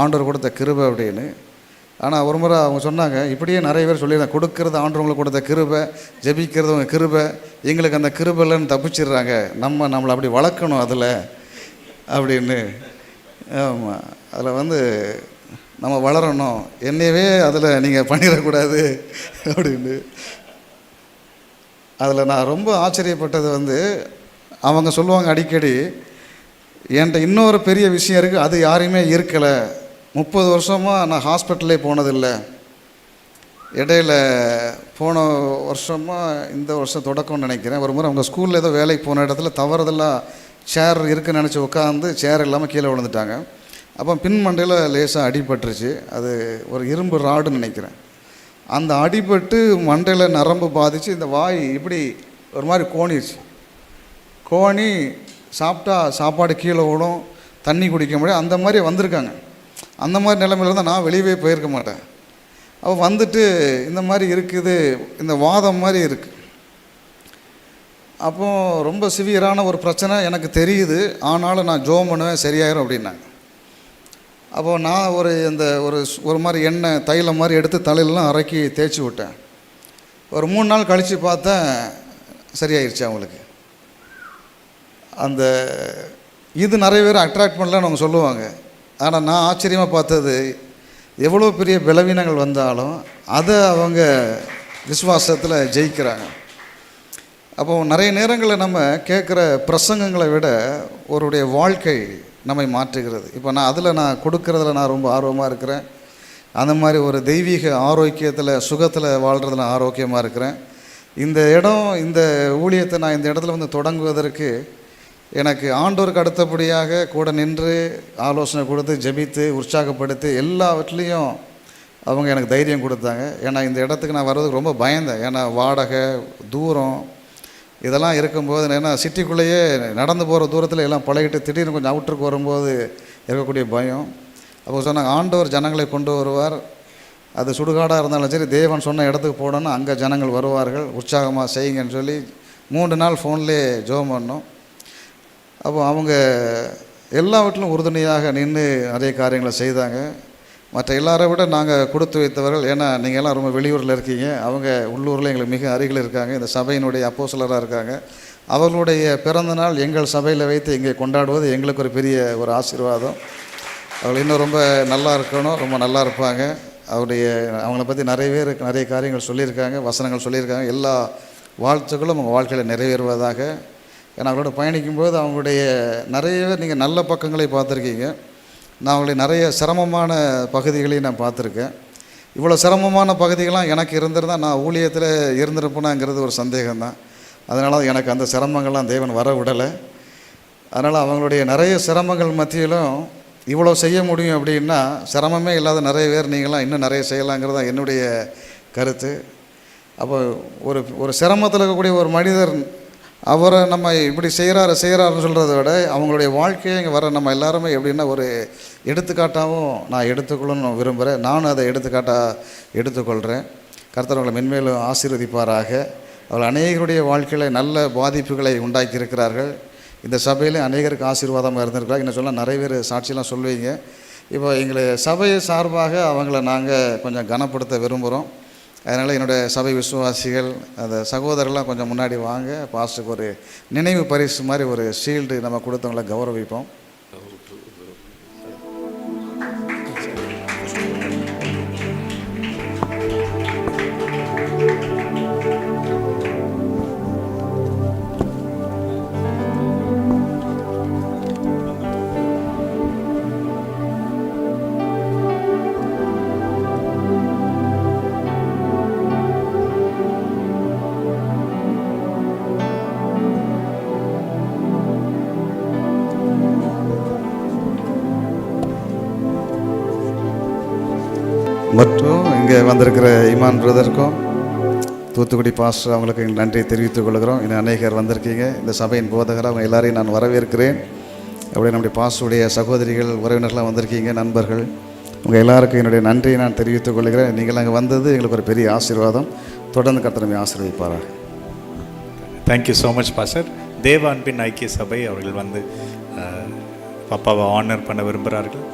ஆண்டவர் கொடுத்த கிருபை அப்படின்னு. ஆனால் ஒரு முறை அவங்க சொன்னாங்க, இப்படியே நிறைய பேர் சொல்லிடுறாங்க, கொடுக்கறது ஆண்டவங்களுக்கு கொடுத்த கிருபை, ஜெபிக்கிறது அவங்க கிருபை, எங்களுக்கு அந்த கிருபை இல்லைன்னு தப்பிச்சிடுறாங்க, நம்மளை அப்படி வளர்க்கணும் அதில் அப்படின்னு. ஆமாம், அதில் நம்ம வளரணும், என்னையவே அதில் நீங்கள் பண்ணிடக்கூடாது அப்படின்னு. அதில் நான் ரொம்ப ஆச்சரியப்பட்டது வந்து, அவங்க சொல்லுவாங்க அடிக்கடி, என்கிட்ட இன்னொரு பெரிய விஷயம் இருக்குது, அது யாரையுமே இருக்கலை. 30 வருஷமாக நான் ஹாஸ்பிட்டலே போனதில்லை. இடையில போன வருஷமாக இந்த வருஷம் தொடக்கம்னு நினைக்கிறேன், ஒரு முறை அவங்க ஸ்கூலில் ஏதோ வேலைக்கு போன இடத்துல தவறுதெல்லாம் சேர் இருக்குன்னு நினச்சி உட்காந்து சேர் இல்லாமல் கீழே விழுந்துட்டாங்க. அப்போ பின் மண்டையில் லேசாக அடிபட்டுருச்சு. அது ஒரு இரும்பு ராடுன்னு நினைக்கிறேன். அந்த அடிபட்டு மண்டையில் நரம்பு பாதித்து இந்த வாய் இப்படி ஒரு மாதிரி கோணிடுச்சு. கோணி சாப்பிட்டா சாப்பாடு கீழே விடும், தண்ணி குடிக்க முடியாது, அந்த மாதிரி வந்திருக்காங்க. அந்த மாதிரி நிலைமையில் இருந்தால் நான் வெளியவே போயிருக்க மாட்டேன். அப்போ வந்துட்டு இந்த மாதிரி இருக்குது, இந்த வாதம் மாதிரி இருக்குது. அப்போது ரொம்ப சிவியரான ஒரு பிரச்சனை எனக்கு தெரியுது, ஆனாலும் நான் ஜோம் பண்ணுவேன் சரியாயிரும் அப்படின்னாங்க. அப்போது நான் ஒரு மாதிரி எண்ணெய் தைலம் மாதிரி எடுத்து தலையிலலாம் அரைக்கி தேய்ச்சி விட்டேன். ஒரு 3 நாள் கழித்து பார்த்தேன் சரியாயிருச்சு அவங்களுக்கு. அந்த இது நிறைய பேர் அட்ராக்ட் பண்ணலன்னு அவங்க சொல்லுவாங்க. ஆனால் நான் ஆச்சரியமாக பார்த்தது, எவ்வளோ பெரிய பலவீனங்கள் வந்தாலும் அதை அவங்க விசுவாசத்தில் ஜெயிக்கிறாங்க. அப்போது நிறைய நேரங்களில் நம்ம கேட்குற பிரசங்கங்களை விட ஒருடைய வாழ்க்கை நம்மை மாற்றுகிறது. இப்போ நான் கொடுக்கறதுல நான் ரொம்ப ஆர்வமாக இருக்கிறேன். அந்த மாதிரி ஒரு தெய்வீக ஆரோக்கியத்தில் சுகத்தில் வாழ்கிறதுல ஆரோக்கியமாக இருக்கிறேன். இந்த இடம், இந்த ஊழியத்தை நான் இந்த இடத்துல வந்து தொடங்குவதற்கு எனக்கு ஆண்டோருக்கு அடுத்தபடியாக கூட நின்று ஆலோசனை கொடுத்து ஜெபித்து உற்சாகப்படுத்தி எல்லாவற்றிலையும் அவங்க எனக்கு தைரியம் கொடுத்தாங்க. ஏன்னா இந்த இடத்துக்கு நான் வர்றதுக்கு ரொம்ப பயந்தேன். ஏன்னா வாடகை, தூரம் இதெல்லாம் இருக்கும்போது, ஏன்னா சிட்டிக்குள்ளேயே நடந்து போகிற தூரத்தில் எல்லாம் பழகிட்டு திடீர்னு கொஞ்சம் அவுட்டருக்கு வரும்போது இருக்கக்கூடிய பயம். அப்போ சொன்னாங்க, ஆண்டவர் ஜனங்களை கொண்டு வருவார், அது சுடுகாடாக இருந்தாலும் சரி, தேவன் சொன்ன இடத்துக்கு போடணும், அங்கே ஜனங்கள் வருவார்கள், உற்சாகமாக செய்யுங்கன்னு சொல்லி 3 நாள் ஃபோன்லேயே ஜெபம் பண்ணோம். அப்போ அவங்க எல்லாவற்றிலும் உறுதுணையாக நின்று நிறைய காரியங்களை செய்தாங்க. மற்ற எல்லாரை விட நாங்கள் கொடுத்து வைத்தவர்கள். ஏன்னா நீங்கள் எல்லாம் ரொம்ப வெளியூரில் இருக்கீங்க, அவங்க உள்ளூரில் எங்களுக்கு மிக அருகில் இருக்காங்க, இந்த சபையினுடைய அப்போஸ்தலராக இருக்காங்க. அவர்களுடைய பிறந்த நாள் எங்கள் சபையில் வைத்து இங்கே கொண்டாடுவது எங்களுக்கு ஒரு பெரிய ஒரு ஆசீர்வாதம். அவர்கள் இன்னும் ரொம்ப நல்லா இருக்கணும், ரொம்ப நல்லா இருப்பாங்க. அவங்கள பற்றி நிறைய காரியங்கள் சொல்லியிருக்காங்க, வசனங்கள் சொல்லியிருக்காங்க. எல்லா வாழ்த்துக்களும் உங்கள் வாழ்க்கையில் நிறைவேறுவதாக. ஏன்னா அவங்களோட பயணிக்கும்போது அவங்களுடைய நிறைய நீங்கள் நல்ல பக்கங்களை பார்த்துருக்கீங்க. நான் அவங்களுடைய நிறைய சிரமமான பகுதிகளையும் நான் பார்த்துருக்கேன். இவ்வளோ சிரமமான பகுதிகள்லாம் எனக்கு இருந்திருந்தால் நான் ஊழியத்தில் இருந்திருப்பேனாங்கிறது ஒரு சந்தேகம்தான். அதனால் எனக்கு அந்த சிரமங்கள்லாம் தேவன் வர விடலை. அதனால் அவங்களுடைய நிறைய சிரமங்கள் மத்தியிலும் இவ்வளோ செய்ய முடியும் அப்படின்னா, சிரமமே இல்லாத நிறைய பேர் நீங்களாம் இன்னும் நிறைய செய்யலாங்கிறது தான் என்னுடைய கருத்து. அப்போ ஒரு சிரமத்தில் இருக்கக்கூடிய ஒரு மனிதர், அவரை நம்ம இப்படி செய்கிறாருன்னு சொல்கிறத விட அவங்களுடைய வாழ்க்கையை இங்கே வர நம்ம எல்லாருமே எப்படின்னா ஒரு எடுத்துக்காட்டாகவும் நான் எடுத்துக்கொள்ளணும்னு விரும்புகிறேன். நானும் அதை எடுத்துக்கொள்கிறேன். கர்த்தர் அவங்களை மென்மேலும் ஆசீர்வதிப்பாராக. அவர்கள் அநேகருடைய வாழ்க்கையில் நல்ல பாதிப்புகளை உண்டாக்கி இருக்கிறார்கள். இந்த சபையில் அநேகருக்கு ஆசீர்வாதமாக இருந்திருக்கிறாங்க. என்ன சொல்ல நிறைய பேர் சாட்சியெல்லாம் சொல்லுவீங்க. இப்போ எங்களை சபையை சார்பாக அவங்கள நாங்கள் கொஞ்சம் கனப்படுத்த விரும்புகிறோம். அதனால் என்னுடைய சபை விசுவாசிகள், அந்த சகோதரர்லாம் கொஞ்சம் முன்னாடி வாங்க. பாஸ்டருக்கு ஒரு நினைவு பரிசு மாதிரி ஒரு ஷீல்டு நம்ம கொடுத்தவங்களை கௌரவிப்போம். மற்றும் இங்கே வந்திருக்கிற இமான் பிரதருக்கும் தூத்துக்குடி பாஸ்டர் அவங்களுக்கு எங்கள் நன்றியை தெரிவித்துக் கொள்கிறோம். இன்னும் அநேகர் வந்திருக்கீங்க. இந்த சபையின் போதகர் அவங்க எல்லாரையும் நான் வரவேற்கிறேன். அப்படியே நம்முடைய பாஸ்டருடைய சகோதரிகள், உறவினர்கள்லாம் வந்திருக்கீங்க, நண்பர்கள், உங்கள் எல்லாருக்கும் என்னுடைய நன்றியை நான் தெரிவித்துக் கொள்கிறேன். நீங்கள் அங்கே வந்தது எங்களுக்கு ஒரு பெரிய ஆசீர்வாதம். தொடர்ந்து கர்த்தர் ஆசீர்வதிப்பாராக. Thank you so much pastor. தேவ அன்பின் ஐக்கிய சபை அவர்கள் வந்து பாப்பாவை ஆனர் பண்ண விரும்புகிறார்கள்.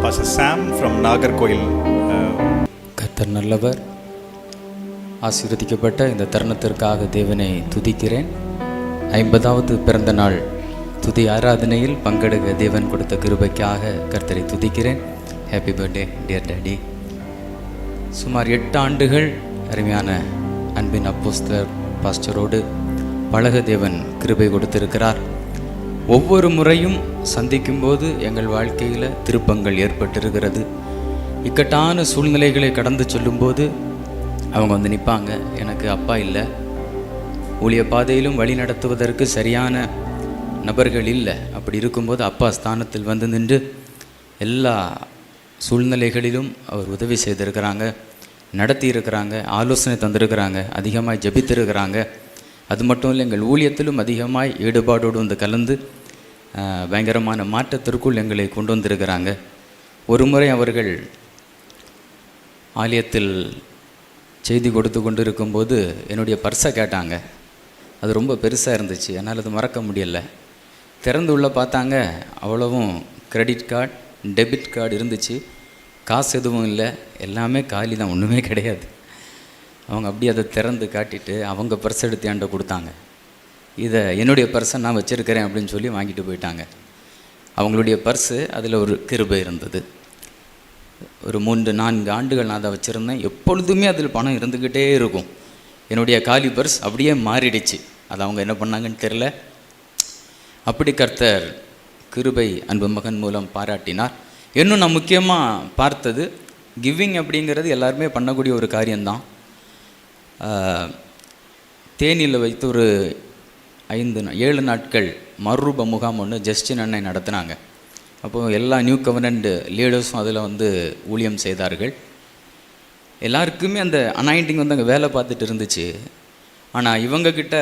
Pastor Sam from Nagercoil. கர்த்தர் நல்லவர். ஆசீர்வதிக்கப்பட்ட இந்த தருணத்திற்காக தேவனை துதிக்கிறேன். 50வது பிறந்த நாள் துதி ஆராதனையில் பங்கெடுக்க தேவன் கொடுத்த கிருபைக்காக கர்த்தரை துதிக்கிறேன். Happy birthday dear daddy. சுமார் 8 ஆண்டுகள் அருமையான அன்பின் அப்போஸ்தலர் பாஸ்டரோடு பழக தேவன் கிருபை கொடுத்திருக்கிறார். ஒவ்வொரு முறையும் சந்திக்கும்போது எங்கள் வாழ்க்கையில் திருப்பங்கள் ஏற்பட்டிருக்கிறது. இக்கட்டான சூழ்நிலைகளை கடந்து சொல்லும்போது அவங்க வந்து நிற்பாங்க. எனக்கு அப்பா இல்லை, ஊழிய பாதையிலும் வழி நடத்துவதற்கு சரியான நபர்கள் இல்லை. அப்படி இருக்கும்போது அப்பா ஸ்தானத்தில் வந்து நின்று எல்லா சூழ்நிலைகளிலும் அவர் உதவி செய்திருக்கிறாங்க, நடத்தி இருக்கிறாங்க, ஆலோசனை தந்திருக்கிறாங்க, அதிகமாக ஜெபித்திருக்கிறாங்க. அது மட்டும் இல்லை, எங்கள் ஊழியத்திலும் அதிகமாய் ஈடுபாடோடு வந்து கலந்து பயங்கரமான மாற்றத்திற்குள் எங்களை கொண்டு வந்திருக்கிறாங்க. ஒரு முறை அவர்கள் ஆலயத்தில் செய்தி கொடுத்து கொண்டு இருக்கும்போது என்னுடைய பர்ஸை கேட்டாங்க. அது ரொம்ப பெருசாக இருந்துச்சு, என்னால் அது மறக்க முடியலை. திறந்து உள்ள பார்த்தாங்க, அவ்வளவும் கிரெடிட் கார்டு டெபிட் கார்டு இருந்துச்சு. காசு எதுவும் இல்லை, எல்லாமே காலி தான், ஒன்றுமே கிடையாது. அவங்க அப்படியே அதை திறந்து காட்டிட்டு அவங்க பர்ஸ் எடுத்து என்கிட்ட கொடுத்தாங்க. இதை என்னுடைய பர்ஸை நான் வச்சுருக்கிறேன் அப்படின்னு சொல்லி வாங்கிட்டு போயிட்டாங்க. அவங்களுடைய பர்ஸு அதில் ஒரு கிருபை இருந்தது. ஒரு 3-4 ஆண்டுகள் நான் அதை வச்சுருந்தேன். எப்பொழுதுமே அதில் பணம் இருந்துக்கிட்டே இருக்கும். என்னுடைய காலி பர்ஸ் அப்படியே மாறிடுச்சு. அது அவங்க என்ன பண்ணாங்கன்னு தெரில. அப்படி கர்த்தர் கிருபை அன்பு மகன் மூலம் பாராட்டினார். இன்னும் நான் முக்கியமாக பார்த்தது, கிவிங் அப்படிங்கிறது எல்லாருமே பண்ணக்கூடிய ஒரு காரியம்தான். தேனியில் வைத்து ஒரு 7 நாட்கள் மறுரூப முகாம் ஒன்று ஜஸ்டின் அண்ணன் நடத்தினாங்க. அப்போது எல்லா நியூ கவர்னண்ட் லீடர்ஸும் அதில் வந்து ஊழியம் செய்தார்கள். எல்லாருக்குமே அந்த அனாயிண்டிங் வந்து அங்கே வேலை பார்த்துட்டு இருந்துச்சு. ஆனால் இவங்கக்கிட்ட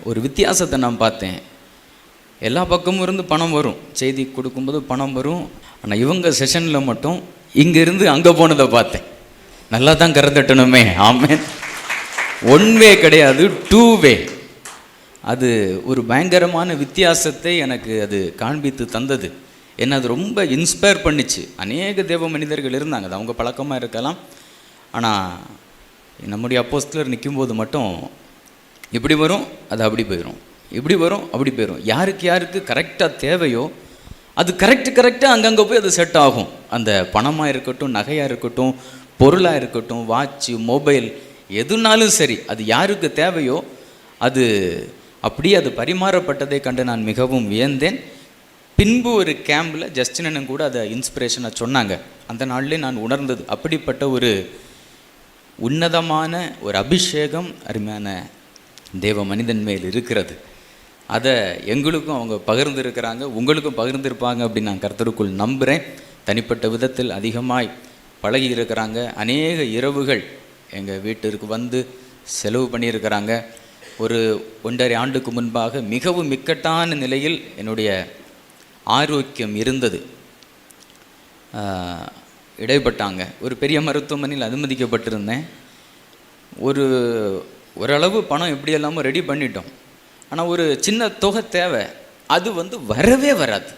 ஒரு வித்தியாசத்தை நான் பார்த்தேன். எல்லா பக்கமும் இருந்து பணம் வரும், செய்தி கொடுக்கும்போது பணம் வரும். ஆனால் இவங்க செஷனில் மட்டும் இங்கேருந்து அங்கே போனதை பார்த்தேன். நல்லா தான் கறந்துட்டணுமே, ஆமேன். 1 வே கிடையாது, 2 வே. அது ஒரு பயங்கரமான வித்தியாசத்தை எனக்கு அது காண்பித்து தந்தது. என்ன அது ரொம்ப இன்ஸ்பயர் பண்ணிச்சு. அநேக தேவ மனிதர்கள் இருந்தாங்க, அது அவங்க பழக்கமாக இருக்கலாம். ஆனால் நம்முடைய அப்போஸ்தலர் நிற்கும்போது மட்டும் இப்படி வரும், அது அப்படி போயிடும், இப்படி வரும், அப்படி போயிடும். யாருக்கு யாருக்கு கரெக்டாக தேவையோ அது கரெக்டாக அங்கங்கே போய் அது செட் ஆகும். அந்த பணமாக இருக்கட்டும், நகையாக இருக்கட்டும், பொருளாக இருக்கட்டும், வாட்சு, மொபைல், எதுனாலும் சரி, அது யாருக்கு தேவையோ அது அப்படியே அது பரிமாறப்பட்டதை கண்டு நான் மிகவும் வியந்தேன். பின்பு ஒரு கேம்பில் ஜஸ்டினன் கூட அதை இன்ஸ்பிரேஷனாக சொன்னாங்க. அந்த நாள்லேயே நான் உணர்ந்தது, அப்படிப்பட்ட ஒரு உன்னதமான ஒரு அபிஷேகம் அருமையான தேவ மனிதன் மேல் இருக்கிறது. அதை எங்களுக்கும் அவங்க பகிர்ந்துருக்கிறாங்க, உங்களுக்கும் பகிர்ந்திருப்பாங்க அப்படின்னு நான் கர்த்தருக்குள் நம்புகிறேன். தனிப்பட்ட விதத்தில் அதிகமாய் பழகி இருக்கிறாங்க. அநேக இரவுகள் எங்கள் வீட்டிற்கு வந்து செலவு பண்ணியிருக்கிறாங்க. ஒரு 1.5 ஆண்டுக்கு முன்பாக மிகவும் இக்கட்டான நிலையில் என்னுடைய ஆரோக்கியம் இருந்தது. இடைப்பட்டாங்க. ஒரு பெரிய மருத்துவமனையில் அனுமதிக்கப்பட்டிருந்தேன். ஓரளவு பணம் எப்படியெல்லாமோ ரெடி பண்ணிட்டோம். ஆனால் ஒரு சின்ன தொகை தேவை, அது வந்து வரவே வராது.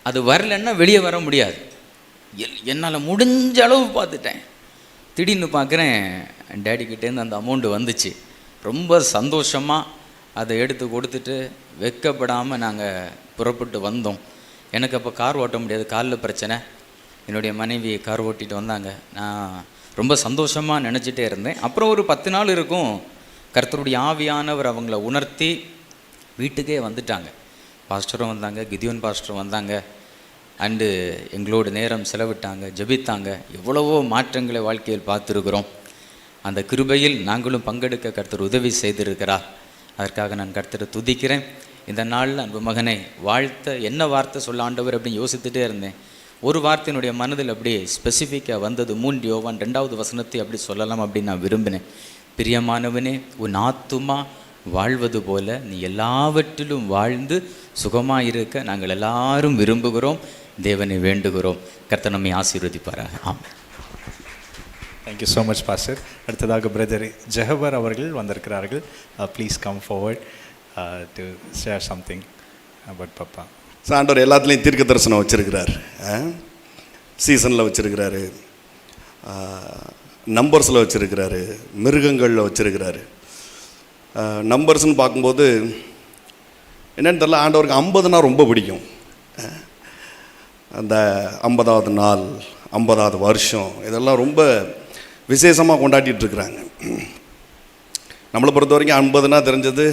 அது வரலைன்னா வெளியே வர முடியாது. என்னால் முடிஞ்ச அளவு பார்த்துட்டேன். திடீர்னு பார்க்குறேன் டேடிக்கிட்டேருந்து அந்த அமௌண்ட்டு வந்துச்சு. ரொம்ப சந்தோஷமாக அதை எடுத்து கொடுத்துட்டு வெட்கப்படாமல் நாங்கள் புறப்பட்டு வந்தோம். எனக்கு அப்போ கார் ஓட்ட முடியாது, காலில் பிரச்சனை. என்னுடைய மனைவி கார் ஓட்டிகிட்டு வந்தாங்க. நான் ரொம்ப சந்தோஷமாக நினச்சிட்டே இருந்தேன். அப்புறம் ஒரு 10 நாள் இருக்கும், கர்த்தருடைய ஆவியானவர் அவங்கள உணர்த்தி வீட்டுக்கே வந்துட்டாங்க. பாஸ்டரும் வந்தாங்க, கிதியோன் பாஸ்டரும் வந்தாங்க. அண்டு எங்களோட நேரம் செலவிட்டாங்க, ஜெபித்தாங்க. எவ்வளவோ மாற்றங்களை வாழ்க்கையில் பார்த்துருக்குறோம். அந்த கிருபையில் நாங்களும் பங்கெடுக்க கர்த்தர் உதவி செய்திருக்கிறார். அதற்காக நான் கர்த்தரை துதிக்கிறேன். இந்த நாளில் அன்பு மகனை வாழ்த்த என்ன வார்த்தை சொல்ல ஆண்டவர் அப்படின்னு யோசித்துட்டே இருந்தேன். ஒரு வார்த்தையினுடைய மனதில் அப்படியே ஸ்பெசிஃபிக்காக வந்தது. 3 யோவான் 2வது வசனத்தை அப்படி சொல்லலாம் அப்படின்னு நான் விரும்பினேன். பிரியமானவனே, உன் ஆத்துமா வாழ்வது போல நீ எல்லாவற்றிலும் வாழ்ந்து சுகமாக இருக்க நாங்கள் எல்லாரும் விரும்புகிறோம், தேவனை வேண்டுகிறோம். கர்த்தர் நம்மை ஆசீர்வதிப்பாராக. ஆமாம். Thank you so much pastor. அடுத்ததாக பிரதர் ஜெஹவர் அவர்கள் வந்திருக்கிறார்கள். Please come forward to share something about Papa. ஆண்டவர் எல்லாத்துலேயும் தீர்க்க தரிசனம் வச்சுருக்கிறார், சீசனில் வச்சுருக்கிறாரு, நம்பர்ஸில் வச்சுருக்கிறாரு, மிருகங்களில் வச்சுருக்கிறாரு. நம்பர்ஸ்ன்னு பார்க்கும்போது என்னென்னு தெரில, ஆண்டவருக்கு 50னா ரொம்ப பிடிக்கும். அந்த 50வது நாள், 50வது வருஷம், இதெல்லாம் ரொம்ப விசேஷமாக கொண்டாடிட்டுருக்குறாங்க. நம்மளை பொறுத்த வரைக்கும் 50னா தெரிஞ்சது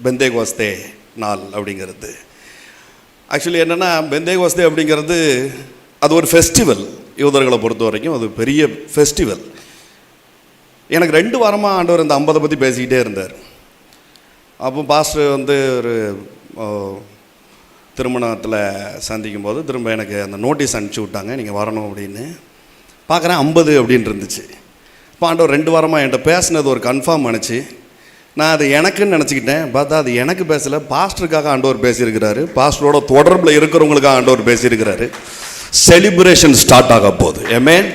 பெந்தேகோஸ்தே நாள் அப்படிங்கிறது. ஆக்சுவலி என்னென்னா, பெந்தேகோஸ்தே அப்படிங்கிறது அது ஒரு ஃபெஸ்டிவல். யூதர்களை பொறுத்த வரைக்கும் அது பெரிய ஃபெஸ்டிவல். எனக்கு 2 வாரமாக ஆண்டவர் இந்த 50 பற்றி பேசிக்கிட்டே இருந்தார். அப்போ பாஸ்டர் வந்து ஒரு திருமணத்தில் சந்திக்கும் போது திரும்ப எனக்கு அந்த நோட்டீஸ் அனுப்பிச்சி விட்டாங்க, நீங்கள் வரணும் அப்படின்னு. பார்க்குறேன் 50 அப்படின்னு இருந்துச்சு. இப்போ ஆண்டவர் 2 வாரமாக என்கிட்ட பேசினது ஒரு கன்ஃபார்ம் ஆனிச்சு. நான் அது எனக்குன்னு நினச்சிக்கிட்டேன். பார்த்தா அது எனக்கு பேசலை, பாஸ்டருக்காக ஆண்டவர் பேசியிருக்கிறாரு, பாஸ்டரோட தொடர்பில் இருக்கிறவங்களுக்காக ஆண்டவர் பேசியிருக்கிறாரு. செலிப்ரேஷன் ஸ்டார்ட் ஆக போகுது. ஆமென்.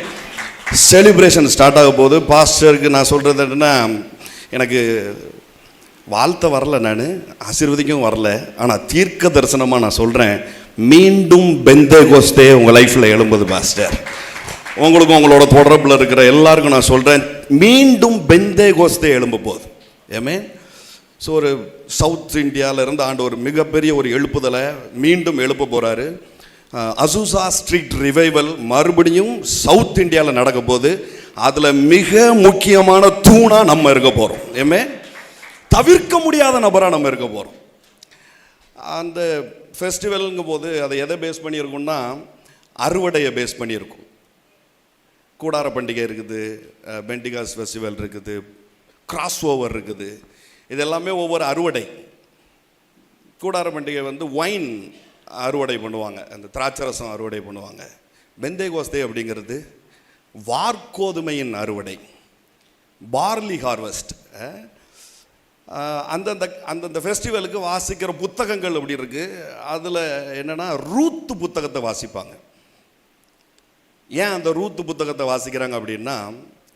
செலிப்ரேஷன் ஸ்டார்ட் ஆக போகுது. பாஸ்டருக்கு நான் சொல்கிறது என்னென்னா, எனக்கு வாழ்த்த வரல, நான் ஆசீர்வதிக்கும் வரல, ஆனால் தீர்க்க தரிசனமாக நான் சொல்கிறேன், மீண்டும் பெந்தேகோஸ்தே உங்கள் லைஃப்பில் எழும்புது பாஸ்டர். உங்களுக்கும் உங்களோட தொடர்பில் இருக்கிற எல்லாருக்கும் நான் சொல்கிறேன், மீண்டும் பெந்தேகோஸ்தே எழும்ப போகுது. ஆமென். ஸோ ஒரு சவுத் இந்தியாவிலேருந்து ஆண்டவர் மிகப்பெரிய ஒரு எழுப்புதலை மீண்டும் எழுப்ப போகிறாரு. அசூசா ஸ்ட்ரீட் ரிவைவல் மறுபடியும் சவுத் இந்தியாவில் நடக்க போகுது. அதில் மிக முக்கியமான தூணாக நம்ம இருக்க போகிறோம். ஆமென். தவிர்க்க முடியாத நபராக நம்ம இருக்க போகிறோம். அந்த ஃபெஸ்டிவலுங்கும் போது அதை எதை பேஸ் பண்ணியிருக்கும்னா, அறுவடையை பேஸ் பண்ணியிருக்கும். கூடார பண்டிகை இருக்குது, பெண்டிகாஸ் ஃபெஸ்டிவல் இருக்குது, கிராஸ் ஓவர் இருக்குது. இது எல்லாமே ஒவ்வொரு அறுவடை. கூடார பண்டிகை வந்து ஒயின் அறுவடை பண்ணுவாங்க, அந்த திராட்சரசம் அறுவடை பண்ணுவாங்க. பெந்தேகோஸ்தே அப்படிங்கிறது வார்கோதுமையின் அறுவடை, பார்லி ஹார்வெஸ்ட். அந்தந்த ஃபெஸ்டிவலுக்கு வாசிக்கிற புத்தகங்கள் அப்படி இருக்குது. அதில் என்னென்னா, ரூத்து புத்தகத்தை வாசிப்பாங்க. ஏன் அந்த ரூத்து புத்தகத்தை வாசிக்கிறாங்க அப்படின்னா,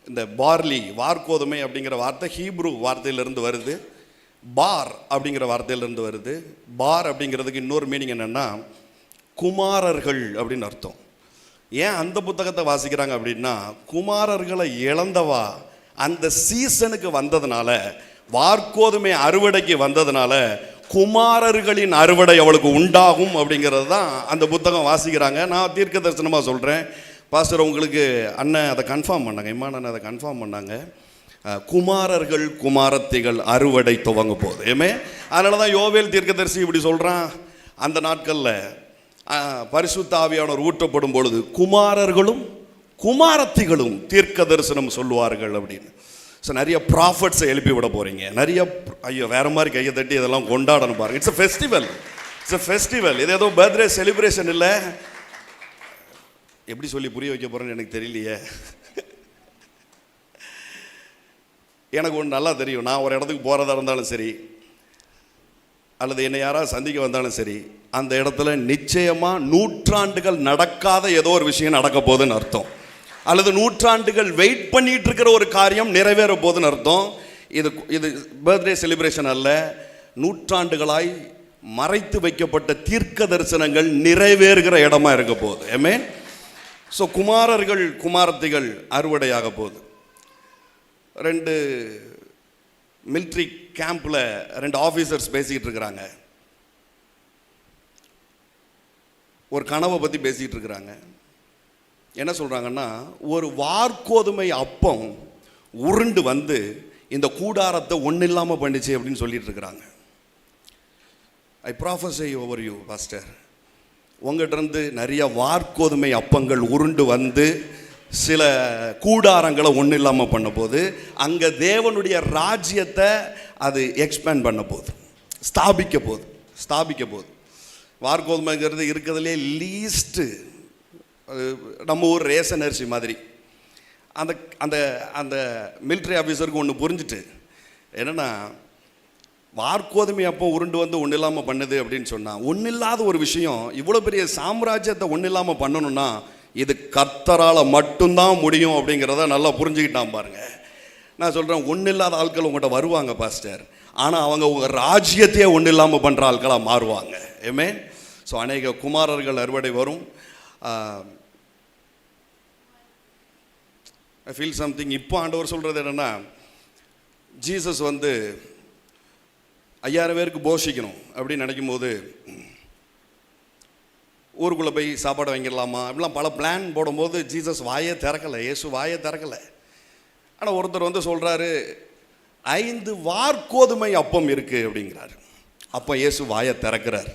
இந்த பார்லி, வார்கோதுமை அப்படிங்கிற வார்த்தை ஹீப்ரு வார்த்தையிலேருந்து வருது, பார் அப்படிங்கிற வார்த்தையிலேருந்து வருது. பார் அப்படிங்கிறதுக்கு இன்னொரு மீனிங் என்னென்னா, குமாரர்கள் அப்படின்னு அர்த்தம். ஏன் அந்த புத்தகத்தை வாசிக்கிறாங்க அப்படின்னா, குமாரர்களை இழந்தவா அந்த சீசனுக்கு வந்ததுனால, வார்கோதுமை அறுவடைக்கு வந்ததுனால குமாரர்களின் அறுவடை அவளுக்கு உண்டாகும் அப்படிங்கிறது தான் அந்த புத்தகம் வாசிக்கிறாங்க. நான் தீர்க்க தரிசனமாக சொல்கிறேன் பாஸ்டர், உங்களுக்கு அண்ணன் அதை கன்ஃபார்ம் பண்ணாங்க, இம்மான் அதை கன்ஃபார்ம் பண்ணாங்க. குமாரர்கள் குமாரத்திகள் அறுவடை துவங்க போகுது. ஏமே அதனால தான் யோவேல் தீர்க்கதரிசி இப்படி சொல்கிறான், அந்த நாட்களில் பரிசுத்த ஆவியானவர் ஊற்றப்படும் பொழுது குமாரர்களும் குமாரத்திகளும் தீர்க்க தரிசனம் சொல்லுவார்கள் அப்படின்னு. ஸோ நிறைய ப்ராஃபட்ஸை எழுப்பி விட போகிறீங்க. நிறைய ஐயோ வேறு மாதிரி கையை தட்டி இதெல்லாம் கொண்டாடணும் பாருங்கள். It's a festival, it's a festival. இது ஏதோ பர்த்டே செலிப்ரேஷன் இல்லை. எப்படி சொல்லி புரிய வைக்க போகிறேன்னு எனக்கு தெரியலையே. எனக்கு ஒன்று நல்லா தெரியும், நான் ஒரு இடத்துக்கு போகிறதா இருந்தாலும் சரி, அல்லது என்னை யாராவது சந்திக்க வந்தாலும் சரி, அந்த இடத்துல நிச்சயமாக நூற்றாண்டுகள் நடக்காத ஏதோ ஒரு விஷயம் நடக்க போகுதுன்னு அர்த்தம், அல்லது நூற்றாண்டுகள் வெயிட் பண்ணிட்டு இருக்கிற ஒரு காரியம் நிறைவேற போகுதுன்னு அர்த்தம். இது பர்த்டே செலிப்ரேஷன் அல்ல, நூற்றாண்டுகளாய் மறைத்து வைக்கப்பட்ட தீர்க்க தரிசனங்கள் நிறைவேறுகிற இடமா இருக்க போகுது. ஆமென். ஸோ குமாரர்கள் குமாரத்திகள் அறுவடையாக போகுது. 2 மிலிட்ரி கேம்பில் 2 ஆஃபீஸர்ஸ் பேசிக்கிட்டு இருக்கிறாங்க. ஒரு கனவை பற்றி பேசிக்கிட்டு இருக்கிறாங்க. என்ன சொல்கிறாங்கன்னா, ஒரு வார்கோதுமை அப்பம் உருண்டு வந்து இந்த கூடாரத்தை ஒன்றும் இல்லாமல் பண்ணிச்சு அப்படின்னு சொல்லிட்டு இருக்கிறாங்க. ஐ ப்ராஃபஸை ஓவர் யூ பாஸ்டர், உங்கள்கிட்ட நிறைய வார்கோதுமை அப்பங்கள் உருண்டு வந்து சில கூடாரங்களை ஒன்றும் இல்லாமல் பண்ண போது, அங்கே தேவனுடைய ராஜ்யத்தை அது எக்ஸ்பேண்ட் பண்ண போகுது, ஸ்தாபிக்க போகுது. வார்கோதுமைங்கிறது இருக்கிறதுலே லீஸ்ட்டு, நம்ம ஊர் ரேஷன் அரிசி மாதிரி. அந்த அந்த அந்த மிலிட்ரி ஆஃபீஸருக்கு ஒன்று புரிஞ்சுட்டு, என்னென்னா வார்கோதுமை அப்போ உருண்டு வந்து ஒன்றும் இல்லாமல் பண்ணுது அப்படின்னு சொன்னால், ஒன்றும் இல்லாத ஒரு விஷயம் இவ்வளோ பெரிய சாம்ராஜ்யத்தை ஒன்றும் இல்லாமல் பண்ணணும்னா இது கர்த்தரால் மட்டும்தான் முடியும் அப்படிங்கிறத நல்லா புரிஞ்சுக்கிட்டான் பாருங்க. நான் சொல்கிறேன், ஒன்றும் இல்லாத ஆட்கள் உங்கள்கிட்ட வருவாங்க பாஸ்டர், ஆனால் அவங்க உங்கள் ராஜ்யத்தையே ஒன்றும் இல்லாமல் பண்ணுற ஆட்களாக மாறுவாங்க. ஆமென். ஸோ அநேக குமாரர்கள் அறுவடை வரும். I feel something. இப்போ ஆண்டவர் சொல்கிறது என்னென்னா, ஜீசஸ் வந்து 5000 பேருக்கு போஷிக்கணும் அப்படின்னு நினைக்கும் போது ஊருக்குள்ளே போய் சாப்பாடு வாங்கிடலாமா அப்படிலாம் பல பிளான் போடும்போது ஜீசஸ் வாயே திறக்கலை, இயேசு வாயே திறக்கலை. ஆனால் ஒருத்தர் வந்து சொல்கிறாரு 5 வார்கோதுமை அப்பம் இருக்குது அப்படிங்கிறாரு. அப்போ இயேசு வாயை திறக்கிறார்.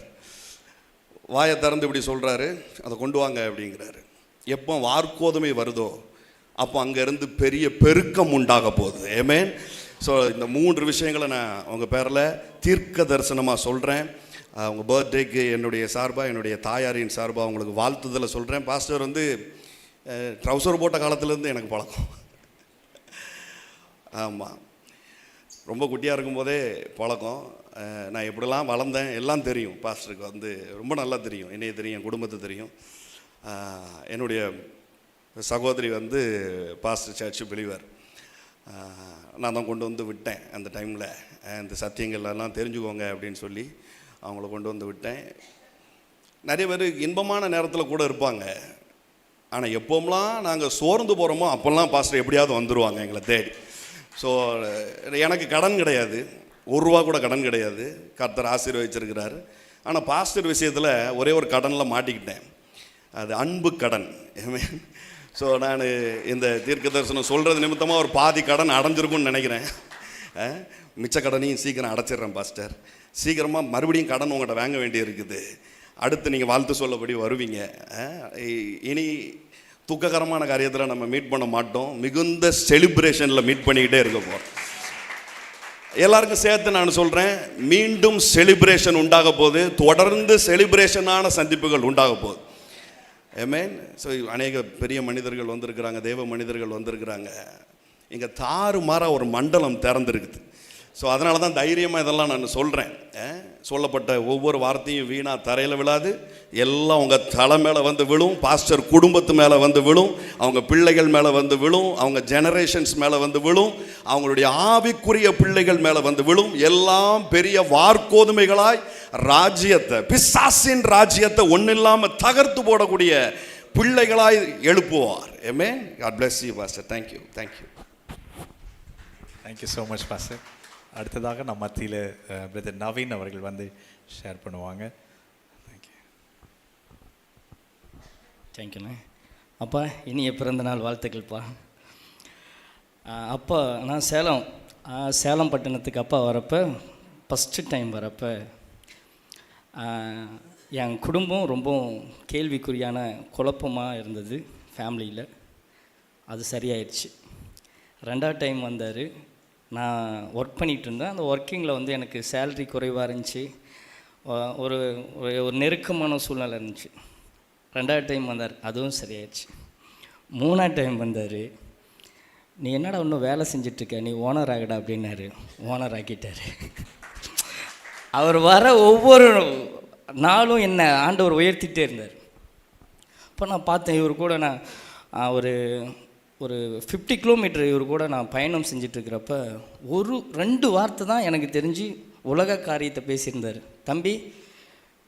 வாயை திறந்து இப்படி சொல்கிறாரு, அதை கொண்டு வாங்க அப்படிங்கிறாரு. எப்போ வார்கோதுமை வருதோ அப்போ அங்கேருந்து பெரிய பெருக்கம் உண்டாக போகுது. ஆமென். ஸோ இந்த 3 விஷயங்களை நான் உங்கள் பேரில் தீர்க்க தரிசனமாக சொல்கிறேன். உங்கள் பர்த்டேக்கு என்னுடைய சார்பாக, என்னுடைய தாயாரின் சார்பாக உங்களுக்கு வாழ்த்துதலை சொல்கிறேன். பாஸ்டர் வந்து ட்ரௌசர் போட்ட காலத்துலேருந்து எனக்கு பழக்கம். ஆமாம், ரொம்ப குட்டியாக இருக்கும்போதே பழக்கம். நான் எப்படிலாம் வளர்ந்தேன் எல்லாம் தெரியும். பாஸ்டருக்கு வந்து ரொம்ப நல்லா தெரியும், என்னைய தெரியும், என் குடும்பத்தை தெரியும். என்னுடைய சகோதரி வந்து பாஸ்டர் சர்ச்சு பிலீவர். நான் தான் கொண்டு வந்து விட்டேன் அந்த டைமில். இந்த சத்தியங்கள்லாம் தெரிஞ்சுக்கோங்க அப்படின்னு சொல்லி அவங்கள கொண்டு வந்து விட்டேன். நிறைய பேர் இன்பமான நேரத்தில் கூட இருப்பாங்க. ஆனால் எப்போம்லாம் நாங்கள் சோர்ந்து போகிறோமோ அப்போல்லாம் பாஸ்டர் எப்படியாவது வந்துடுவாங்க எங்களை தேடி. ஸோ எனக்கு கடன் கிடையாது, ₹1 கூட கடன் கிடையாது. கர்த்தர் ஆசீர்வதிச்சிருக்கிறாரு. ஆனால் பாஸ்டர் விஷயத்தில் ஒரே ஒரு கடனில் மாட்டிக்கிட்டேன். அது அன்பு கடன். ஸோ நான் இந்த தீர்க்க தரிசனம் சொல்கிறது நிமித்தமாக ஒரு பாதி கடன் அடைஞ்சிருக்கும்னு நினைக்கிறேன். மிச்ச கடனையும் சீக்கிரம் அடைச்சிடுறேன் பாஸ்டர். சீக்கிரமாக மறுபடியும் கடன் உங்கள்கிட்ட வாங்க வேண்டியிருக்குது. அடுத்து நீங்கள் வாழ்த்து சொல்லபடி வருவீங்க. இனி துக்ககரமான காரியத்தில் நம்ம மீட் பண்ண மாட்டோம், மிகுந்த செலிப்ரேஷனில் மீட் பண்ணிக்கிட்டே இருக்க போகிறோம். எல்லாருக்கும் சேர்த்து நான் சொல்கிறேன், மீண்டும் செலிப்ரேஷன் உண்டாக போகுது. தொடர்ந்து செலிப்ரேஷனான சந்திப்புகள் உண்டாக போகுது. ஆமென். ஸோ அநேக பெரிய மனிதர்கள் வந்திருக்கிறாங்க, தேவ மனிதர்கள் வந்திருக்கிறாங்க. இங்கே தாறுமாற ஒரு மண்டலம் திறந்துருக்குது. ஸோ அதனால தான் தைரியமாக இதெல்லாம் நான் சொல்கிறேன். சொல்லப்பட்ட ஒவ்வொரு வார்த்தையும் வீணாக தரையில் விழாது, எல்லாம் உங்கள் தலை மேலே வந்து விழும், பாஸ்டர் குடும்பத்து மேலே வந்து விழும், அவங்க பிள்ளைகள் மேலே வந்து விழும், அவங்க ஜெனரேஷன்ஸ் மேலே வந்து விழும், அவங்களுடைய ஆவிக்குரிய பிள்ளைகள் மேலே வந்து விழும். எல்லாம் பெரிய வார்கோதுமைகளாய் ராஜ்யத்தை, பிசாசின் ராஜ்யத்தை ஒன்றும் இல்லாமல் தகர்த்து போடக்கூடிய பிள்ளைகளாய் எழுப்புவார். ஆமென். God bless you pastor. Thank you. Thank you so much pastor. அடுத்ததாக நம்ம மத்தியில் பிரதர் நவீன் அவர்கள் வந்து ஷேர் பண்ணுவாங்க. தேங்க்யூ. தேங்க்யூண்ணே. அப்பா, இனிய பிறந்த நாள் வாழ்த்துக்கள்ப்பா. அப்பா, நான் சேலம் பட்டணத்துக்கு அப்பா வரப்போ, ஃபஸ்ட்டு டைம் வரப்போ என் குடும்பம் ரொம்ப கேள்விக்குறியான குழப்பமாக இருந்தது ஃபேமிலியில். அது சரியாயிடுச்சு. 2வது டைம் வந்தார். நான் ஒர்க் பண்ணிகிட்டு இருந்தேன். அந்த ஒர்க்கிங்கில் வந்து எனக்கு சேலரி குறைவாக இருந்துச்சு, ஒரு ஒரு நெருக்கமான சூழ்நிலை இருந்துச்சு. 2வது டைம் வந்தார், அதுவும் சரியாயிடுச்சு. 3வது டைம் வந்தார். நீ என்னடா இன்னும் வேலை செஞ்சிட்ருக்க, நீ ஓனர் ஆகிடா அப்படின்னாரு. ஓனர் ஆக்கிட்டார். அவர் வர ஒவ்வொரு நாளும் என்ன ஆண்டவர் உயர்த்திகிட்டே இருந்தார். அப்போ நான் பார்த்தேன், இவர் கூட நான் ஒரு 50 கிலோமீட்டர் இவர் கூட நான் பயணம் செஞ்சிட்ருக்கிறப்ப 2 வார்த்தை தான் எனக்கு தெரிஞ்சு உலக காரியத்தை பேசியிருந்தார். தம்பி,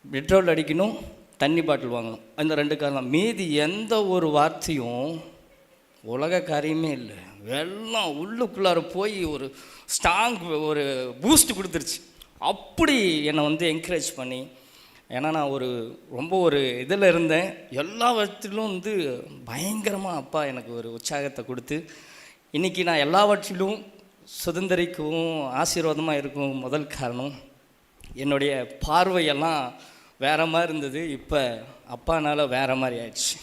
பெட்ரோல் அடிக்கணும், தண்ணி பாட்டில் வாங்கணும், அந்த 2 காரணம். மீதி எந்த ஒரு வார்த்தையும் உலக காரியமே இல்லை. எல்லாம் உள்ளுக்குள்ளார போய் ஒரு ஸ்ட்ராங், ஒரு பூஸ்ட் கொடுத்துருச்சு. அப்படி என்னை வந்து என்கரேஜ் பண்ணி, ஏன்னா நான் ரொம்ப இதில் இருந்தேன், எல்லா விதத்திலும் வந்து பயங்கரமாக அப்பா எனக்கு ஒரு உற்சாகத்தை கொடுத்து இன்றைக்கி நான் எல்லாவற்றிலும் சுதந்திரிக்கவும் ஆசீர்வாதமாக இருக்கும். முதல் காரணம், என்னுடைய பார்வையெல்லாம் வேறு மாதிரி இருந்தது, இப்போ அப்பானால் வேறு மாதிரி ஆயிடுச்சு.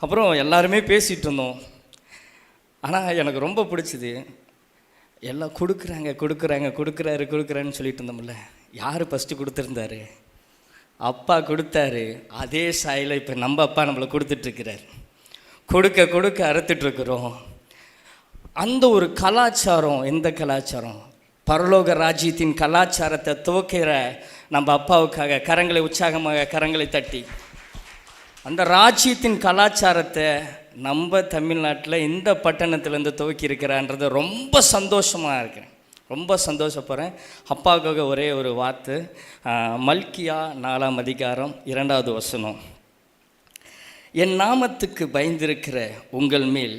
அப்புறம் எல்லாருமே பேசிகிட்டு இருந்தோம். ஆனால் எனக்கு ரொம்ப பிடிச்சிது, எல்லாம் கொடுக்குறாருன்னு சொல்லிட்டு இருந்தோம்ல, யார் ஃபஸ்ட்டு கொடுத்துருந்தாரு? அப்பா கொடுத்தாரு. அதே சாயில் இப்போ நம்ம அப்பா நம்மளை கொடுத்துட்ருக்கிறார். கொடுக்க அறுத்துட்ருக்குறோம். அந்த ஒரு கலாச்சாரம், எந்த கலாச்சாரம்? பரலோக ராஜ்யத்தின் கலாச்சாரத்தை துவக்கிற நம்ம அப்பாவுக்காக கரங்களை உற்சாகமாக கரங்களை தட்டி, அந்த ராஜ்யத்தின் கலாச்சாரத்தை நம்ம தமிழ்நாட்டில் இந்த பட்டணத்துலேருந்து துவக்கி இருக்கிறான்றது ரொம்ப சந்தோஷமாக இருக்கிறேன். ரொம்ப சந்தோஷப்படுறேன். அப்பாவுக்காக ஒரே ஒரு வார்த்தை, மல்கியா 4ஆம் அதிகாரம் 2வது வசனம். என் நாமத்துக்கு பயந்திருக்கிற உங்கள் மேல்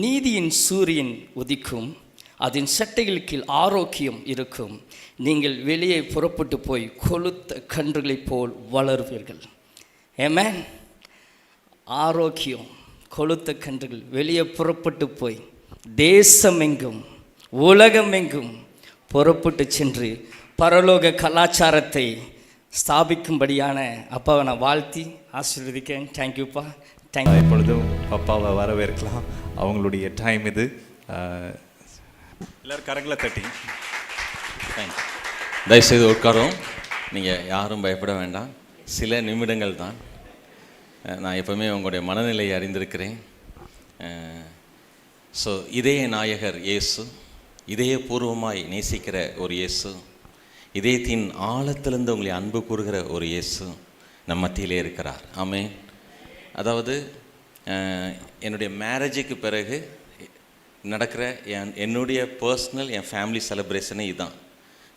நீதியின் சூரியன் உதிக்கும், அதன் சட்டைகள் கீழ் ஆரோக்கியம் இருக்கும், நீங்கள் வெளியே புறப்பட்டு போய் கொழுத்த கன்றுகளைப் போல் வளருவீர்கள். ஆமென். ஆரோக்கியம், கொழுத்த கன்றுகள் வெளியே புறப்பட்டு போய் தேசமெங்கும் உலகமெங்கும் புறப்பட்டு சென்று பரலோக கலாச்சாரத்தை ஸ்தாபிக்கும்படியான அப்பாவை நான் வாழ்த்தி ஆசீர்வதிக்கிறேன். தேங்க்யூப்பா. தேங்க்யூ. இப்பொழுதும் அப்பாவை வரவேற்கலாம். அவங்களுடைய டைம் இது. எல்லாரும் கரங்களை தட்டி தேங்க்ஸ். தயவுசெய்து உட்காரும். நீங்கள் யாரும் பயப்பட வேண்டாம். சில நிமிடங்கள் தான். நான் எப்போவுமே உங்களுடைய மனநிலையை அறிந்திருக்கிறேன். ஸோ இதய நாயகர் இயேசு, இதயபூர்வமாய் நேசிக்கிற ஒரு இயேசு, இதயத்தின் ஆழத்திலிருந்து உங்களை அன்பு கூறுகிற ஒரு இயேசு நம் மத்தியிலே இருக்கிறார். ஆமென். அதாவது என்னுடைய மேரேஜுக்கு பிறகு நடக்கிற என்னுடைய பர்சனல் என் ஃபேமிலி செலிப்ரேஷனே இதுதான்.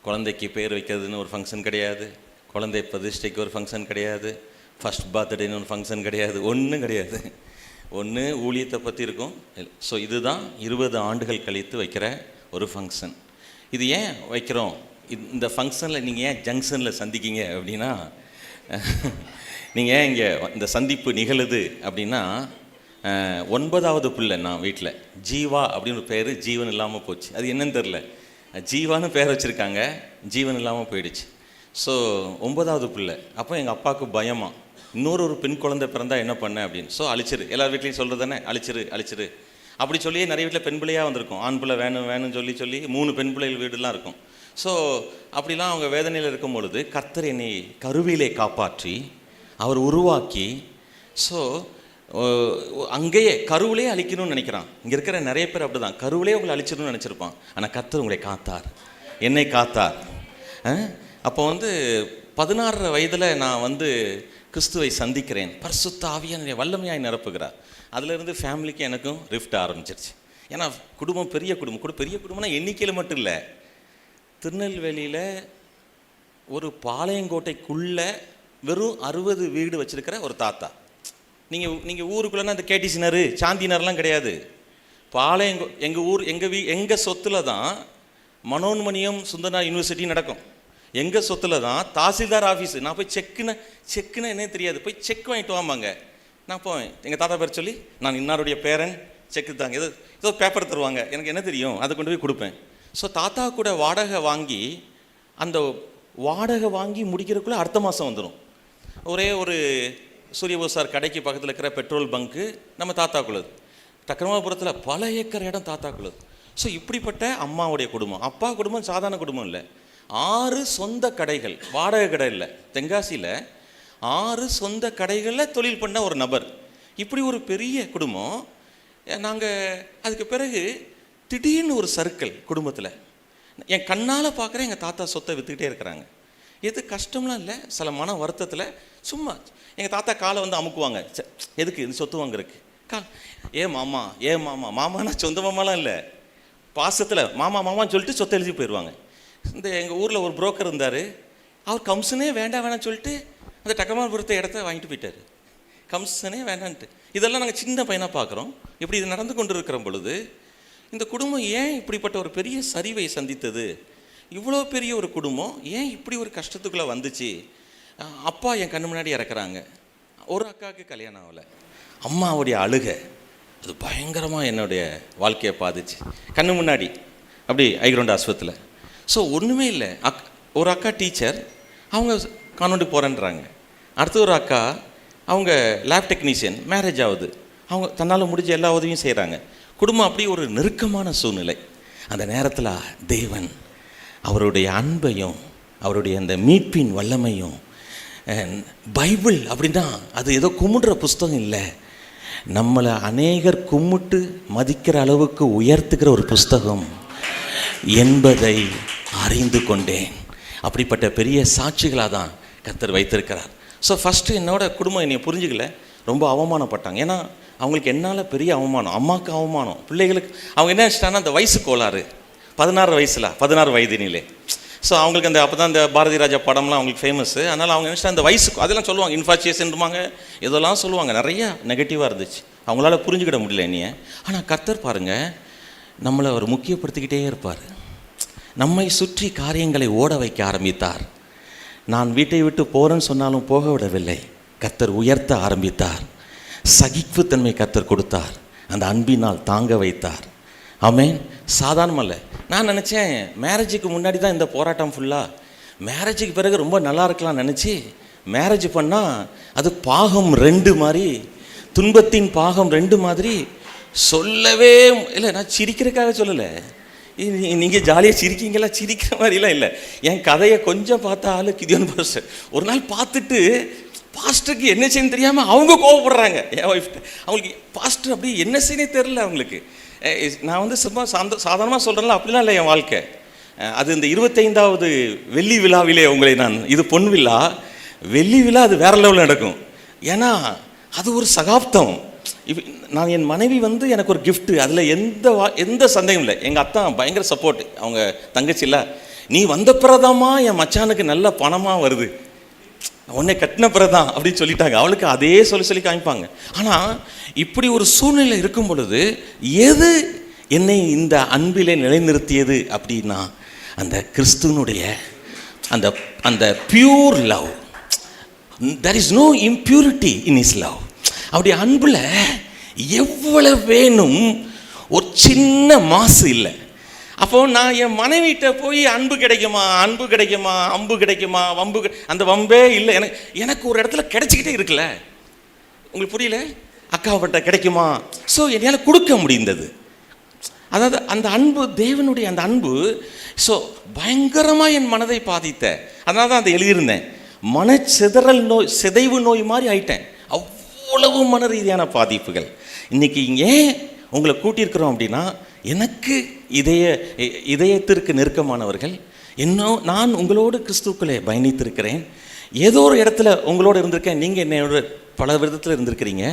குழந்தைக்கு பேர் வைக்கிறதுன்னு ஒரு ஃபங்க்ஷன் கிடையாது, குழந்தை பிரதிஷ்டைக்கு ஒரு ஃபங்க்ஷன் கிடையாது, ஃபஸ்ட் பர்த்டேன்னு ஒரு ஃபங்க்ஷன் கிடையாது, ஒன்றும் கிடையாது. ஒன்று ஊழியத்தை பற்றி இருக்கும். ஸோ இதுதான் 20 ஆண்டுகள் கழித்து வைக்கிற ஒரு ஃபங்க்ஷன். இது ஏன் வைக்கிறோம்? இந்த ஃபங்க்ஷனில் நீங்கள் ஏன் ஜங்ஷனில் சந்திக்கிங்க அப்படின்னா, நீங்கள் ஏன் இங்கே இந்த சந்திப்பு நிகழுது அப்படின்னா, 9வது பிள்ளை நான் வீட்டில் ஜீவா அப்படின்னு ஒரு பேர் ஜீவன் இல்லாமல் போச்சு. அது என்னன்னு தெரில, ஜீவான்னு பேர் வச்சுருக்காங்க, ஜீவன் இல்லாமல் போயிடுச்சு. ஸோ 9வது பிள்ளை. அப்போ எங்கள் அப்பாவுக்கு பயமா, இன்னொரு பெண் குழந்தை பிறந்தால் என்ன பண்ண அப்படின்னு. ஸோ அழிச்சிரு, எல்லார் வீட்லேயும் சொல்கிறது தானே, அழிச்சிரு அப்படி சொல்லியே நிறைய வீட்டில் பெண் பிள்ளையாக வந்திருக்கும். ஆண் பிள்ளை வேணும்னு சொல்லி 3 பெண் பிள்ளைகள் வீடுலாம் இருக்கும். ஸோ அப்படிலாம் அவங்க வேதனையில் இருக்கும் பொழுது கர்த்தர் என்னை கருவிலே காப்பாற்றி அவர் உருவாக்கி, ஸோ அங்கேயே கருவிலே அழிக்கணும்னு நினைக்கிறான். இங்கே இருக்கிற நிறைய பேர் அப்படி தான், கருவிலே உங்களை அழிச்சிடணும்னு நினச்சிருப்பான். ஆனால் கர்த்தர் உங்களை காத்தார், என்னை காத்தார். அப்போ 16 வயதில் நான் கிறிஸ்துவை சந்திக்கிறேன். பரிசுத்த ஆவியானவரை வல்லமையாய் நிரப்புகிறார். அதிலிருந்து ஃபேமிலிக்கு எனக்கும் ரிஃப்ட் ஆரம்பிச்சிருச்சு. ஏன்னா குடும்பம் பெரிய குடும்பம்னா எண்ணிக்கையில் மட்டும் இல்லை. திருநெல்வேலியில் ஒரு பாளையங்கோட்டைக்குள்ளே வெறும் 60 வீடு வச்சுருக்கிற ஒரு தாத்தா. நீங்கள் ஊருக்குள்ளேன்னா இந்த கேடிசினர் சாந்தினர்லாம் கிடையாது. எங்கள் சொத்தில் தான் மனோன்மணியம் சுந்தரா யூனிவர்சிட்டி நடக்கும். எங்கள் சொத்தில் தான் தாசில்தார் ஆஃபீஸு. நான் போய் செக்குன்னா என்னே தெரியாது, போய் செக் வாங்கிட்டு வாமாங்க. நான் போவேன், எங்கள் தாத்தா பேர் சொல்லி, நான் இன்னாருடைய பேரன், செக்கு தாங்க, ஏதோ பேப்பர் தருவாங்க, எனக்கு என்ன தெரியும், அதை கொண்டு போய் கொடுப்பேன். ஸோ தாத்தா கூட வாடகை வாங்கி முடிக்கிறதுக்குள்ளே அடுத்த மாதம் வந்துடும். ஒரே ஒரு சூரியபோசார் கடைக்கு பக்கத்தில் இருக்கிற பெட்ரோல் பங்க்கு நம்ம தாத்தாக்குள்ளது. டக்கரமாபுரத்தில் பல ஏக்கர் இடம் தாத்தாக்குள்ளது. ஸோ இப்படிப்பட்ட அம்மாவுடைய குடும்பம். அப்பா குடும்பம் சாதாரண குடும்பம் இல்லை. 6 சொந்த கடைகள், வாடகை கடை இல்லை. தென்காசியில் 6 சொந்த கடைகளில் தொழில் பண்ண ஒரு நபர். இப்படி ஒரு பெரிய குடும்பம். நாங்கள் அதுக்கு பிறகு திடீர்னு ஒரு சர்க்கிள் குடும்பத்தில் என் கண்ணால் பார்க்குறேன். எங்கள் தாத்தா சொத்தை விற்றுக்கிட்டே இருக்கிறாங்க. எது கஷ்டம்லாம் இல்லை, சில மன வருத்தத்தில் சும்மா எங்கள் தாத்தா காலை அமுக்குவாங்க. எதுக்கு இந்த சொத்து வாங்குறதுக்கு மாமானா சொந்த மாமாலாம் இல்லை, பாசத்தில் மாமான்னு சொல்லிட்டு சொத்தை எழுதி போயிடுவாங்க. எங்கள் ஊரில் ஒரு புரோக்கர் இருந்தார். அவர் கம்சனே வேண்டாம் சொல்லிட்டு அந்த டக்கமாபுரத்தை இடத்த வாங்கிட்டு போயிட்டார். கம்சனே வேண்டான்ட்டு. இதெல்லாம் நாங்கள் சின்ன பையனாக பார்க்குறோம். இப்படி இது நடந்து கொண்டு இருக்கிற பொழுது இந்த குடும்பம் ஏன் இப்படிப்பட்ட ஒரு பெரிய சரிவை சந்தித்தது? இவ்வளோ பெரிய ஒரு குடும்பம் ஏன் இப்படி ஒரு கஷ்டத்துக்குள்ளே வந்துச்சு? அப்பா என் கண்ணு முன்னாடி இறக்குறாங்க. ஒரு அக்காவுக்கு கல்யாணம் ஆகலை. அம்மாவுடைய அழுகை அது பயங்கரமாக என்னுடைய வாழ்க்கையை பாதிச்சு. கண்ணு முன்னாடி அப்படி ஐக்ரௌண்ட் ஆஸ்பத்திரியில். ஸோ ஒன்றுமே இல்லை. ஒரு அக்கா டீச்சர், அவங்க கான்வெண்ட்டுக்கு போகிறேன்றாங்க. அடுத்த ஒரு அக்கா அவங்க லேப் டெக்னீஷியன், மேரேஜ் ஆகுது. அவங்க தன்னால் முடிஞ்ச எல்லா உதவியும் செய்கிறாங்க. குடும்பம் அப்படி ஒரு நெருக்கமான சூழ்நிலை. அந்த நேரத்தில் தேவன் அவருடைய அன்பையும் அவருடைய அந்த மீட்பின் வல்லமையும், பைபிள் அப்படின்னா அது ஏதோ கும்பிடுற புஸ்தகம் இல்லை, நம்மளை அநேகர் கும்பிட்டு மதிக்கிற அளவுக்கு உயர்த்துக்கிற ஒரு புஸ்தகம் என்பதை அறிந்து கொண்டேன். அப்படிப்பட்ட பெரிய சாட்சிகளாக தான் கர்த்தர் வைத்திருக்கிறார். ஸோ ஃபஸ்ட்டு என்னோட குடும்பம் என்னை புரிஞ்சுக்கல, ரொம்ப அவமானப்பட்டாங்க. ஏன்னா அவங்களுக்கு என்னால் பெரிய அவமானம், அம்மாவுக்கு அவமானம், பிள்ளைகளுக்கு அவங்க என்ன நினச்சிட்டாங்கன்னா அந்த வயசு கோளாறு, 16 வயதினிலே. ஸோ அவங்களுக்கு அந்த அப்போ தான் இந்த பாரதி ராஜா படம்லாம் அவங்களுக்கு ஃபேமஸ்ஸு. அதனால் அவங்க நினச்சிட்டா அந்த வயசுக்கு அதெல்லாம் சொல்லுவாங்க, இன்ஃபாச்சுவேஷன்பாங்க, இதெல்லாம் சொல்லுவாங்க, நிறையா நெகட்டிவாக இருந்துச்சு. அவங்களால புரிஞ்சுக்கிட முடியல என்னைய. ஆனால் கர்த்தர் பாருங்கள், நம்மளை அவர் முக்கியப்படுத்திக்கிட்டே இருப்பார். நம்மை சுற்றி காரியங்களை ஓட வைக்க ஆரம்பித்தார். நான் வீட்டை விட்டு போகிறேன்னு சொன்னாலும் போக விடவில்லை. கர்த்தர் உயர்த்த ஆரம்பித்தார். சகிப்புத்தன்மை கர்த்தர் கொடுத்தார். அந்த அன்பினால் தாங்க வைத்தார். ஆமென். சாதாரணமல்ல. நான் நினச்சேன் மேரேஜுக்கு முன்னாடி தான் இந்த போராட்டம் ஃபுல்லாக, மேரேஜுக்கு பிறகு ரொம்ப நல்லா இருக்கலாம்னு நினச்சி மேரேஜ் பண்ணால் அது பாகம் 2 மாதிரி, துன்பத்தின் பாகம் 2 மாதிரி. சொல்லவே இல்லை, நான் சிரிக்கிறதுக்காக சொல்லலை, நீங்கள் ஜாலியாக சிரிக்கிங்களா, சிரிக்கிற மாதிரிலாம் இல்லை. என் கதையை கொஞ்சம் பார்த்தா கிதியோன் பாஸ்டர் ஒரு நாள் பார்த்துட்டு பாஸ்டருக்கு என்ன செய்யணும் தெரியாமல் அவங்க கோவப்படுறாங்க. என் ஒய்ஃப்ட்டு அவங்களுக்கு பாஸ்டர் அப்படி என்ன செய்யணும் தெரில அவங்களுக்கு. நான் வந்து சும்மா சாதாரணமாக சொல்கிறேன்ல, அப்படிலாம் இல்லை என் வாழ்க்கை. அது இந்த 25வது வெள்ளி விழாவிலே உங்களை நான், இது பொன் விழா, வெள்ளி விழா அது வேறு லெவலில் நடக்கும். ஏன்னா அது ஒரு சகாப்தம். நான் என் மனைவி வந்து எனக்கு ஒரு கிஃப்ட்டு, அதில் எந்த சந்தேகம் இல்லை. எங்கள் அத்தா பயங்கர சப்போர்ட். அவங்க தங்கச்சி இல்லை, நீ வந்த பிறதாம்மா என் மச்சானுக்கு நல்ல பணமாக வருது, உன்னை கட்டின பிறதான் அப்படின்னு சொல்லிட்டாங்க. அவளுக்கு அதே சொல்லி காமிப்பாங்க. ஆனால் இப்படி ஒரு சூழ்நிலை இருக்கும் பொழுது எது என்னை இந்த அன்பிலே நிலைநிறுத்தியது அப்படின்னா, அந்த கிறிஸ்துவனுடைய அந்த அந்த pure love. there is no impurity in his love. அப்படி அன்பில் எவ்வளவு வேணும், ஒரு சின்ன மாசு இல்லை. அப்போது நான் என் மனைவிட்ட போய் அன்பு கிடைக்குமா, அன்பு கிடைக்குமா, அம்பு கிடைக்குமா, வம்பு, அந்த வம்பே இல்லை. எனக்கு ஒரு இடத்துல கிடைச்சிக்கிட்டே இருக்குல்ல, உங்களுக்கு புரியல, அக்காவட்ட கிடைக்குமா. ஸோ என்னால் கொடுக்க முடிந்தது. அதாவது அந்த அன்பு, தேவனுடைய அந்த அன்பு ஸோ பயங்கரமாக என் மனதை பாதித்த. அதனால தான் அதை எழுதியிருந்தேன். மனச்சிதறல் நோய், சிதைவு நோய் மாதிரி ஆயிட்டேன். அவ்வளவு மன ரீதியான பாதிப்புகள். இன்றைக்கி ஏன் உங்களை கூட்டியிருக்கிறோம் அப்படின்னா, எனக்கு இதயத்திற்கு நெருக்கமானவர்கள், இன்னும் நான் உங்களோடு கிறிஸ்துக்களே பயணித்திருக்கிறேன். ஏதோ ஒரு இடத்துல உங்களோடு இருந்திருக்கேன், நீங்கள் என்னோட பல விதத்தில் இருந்திருக்கிறீங்க.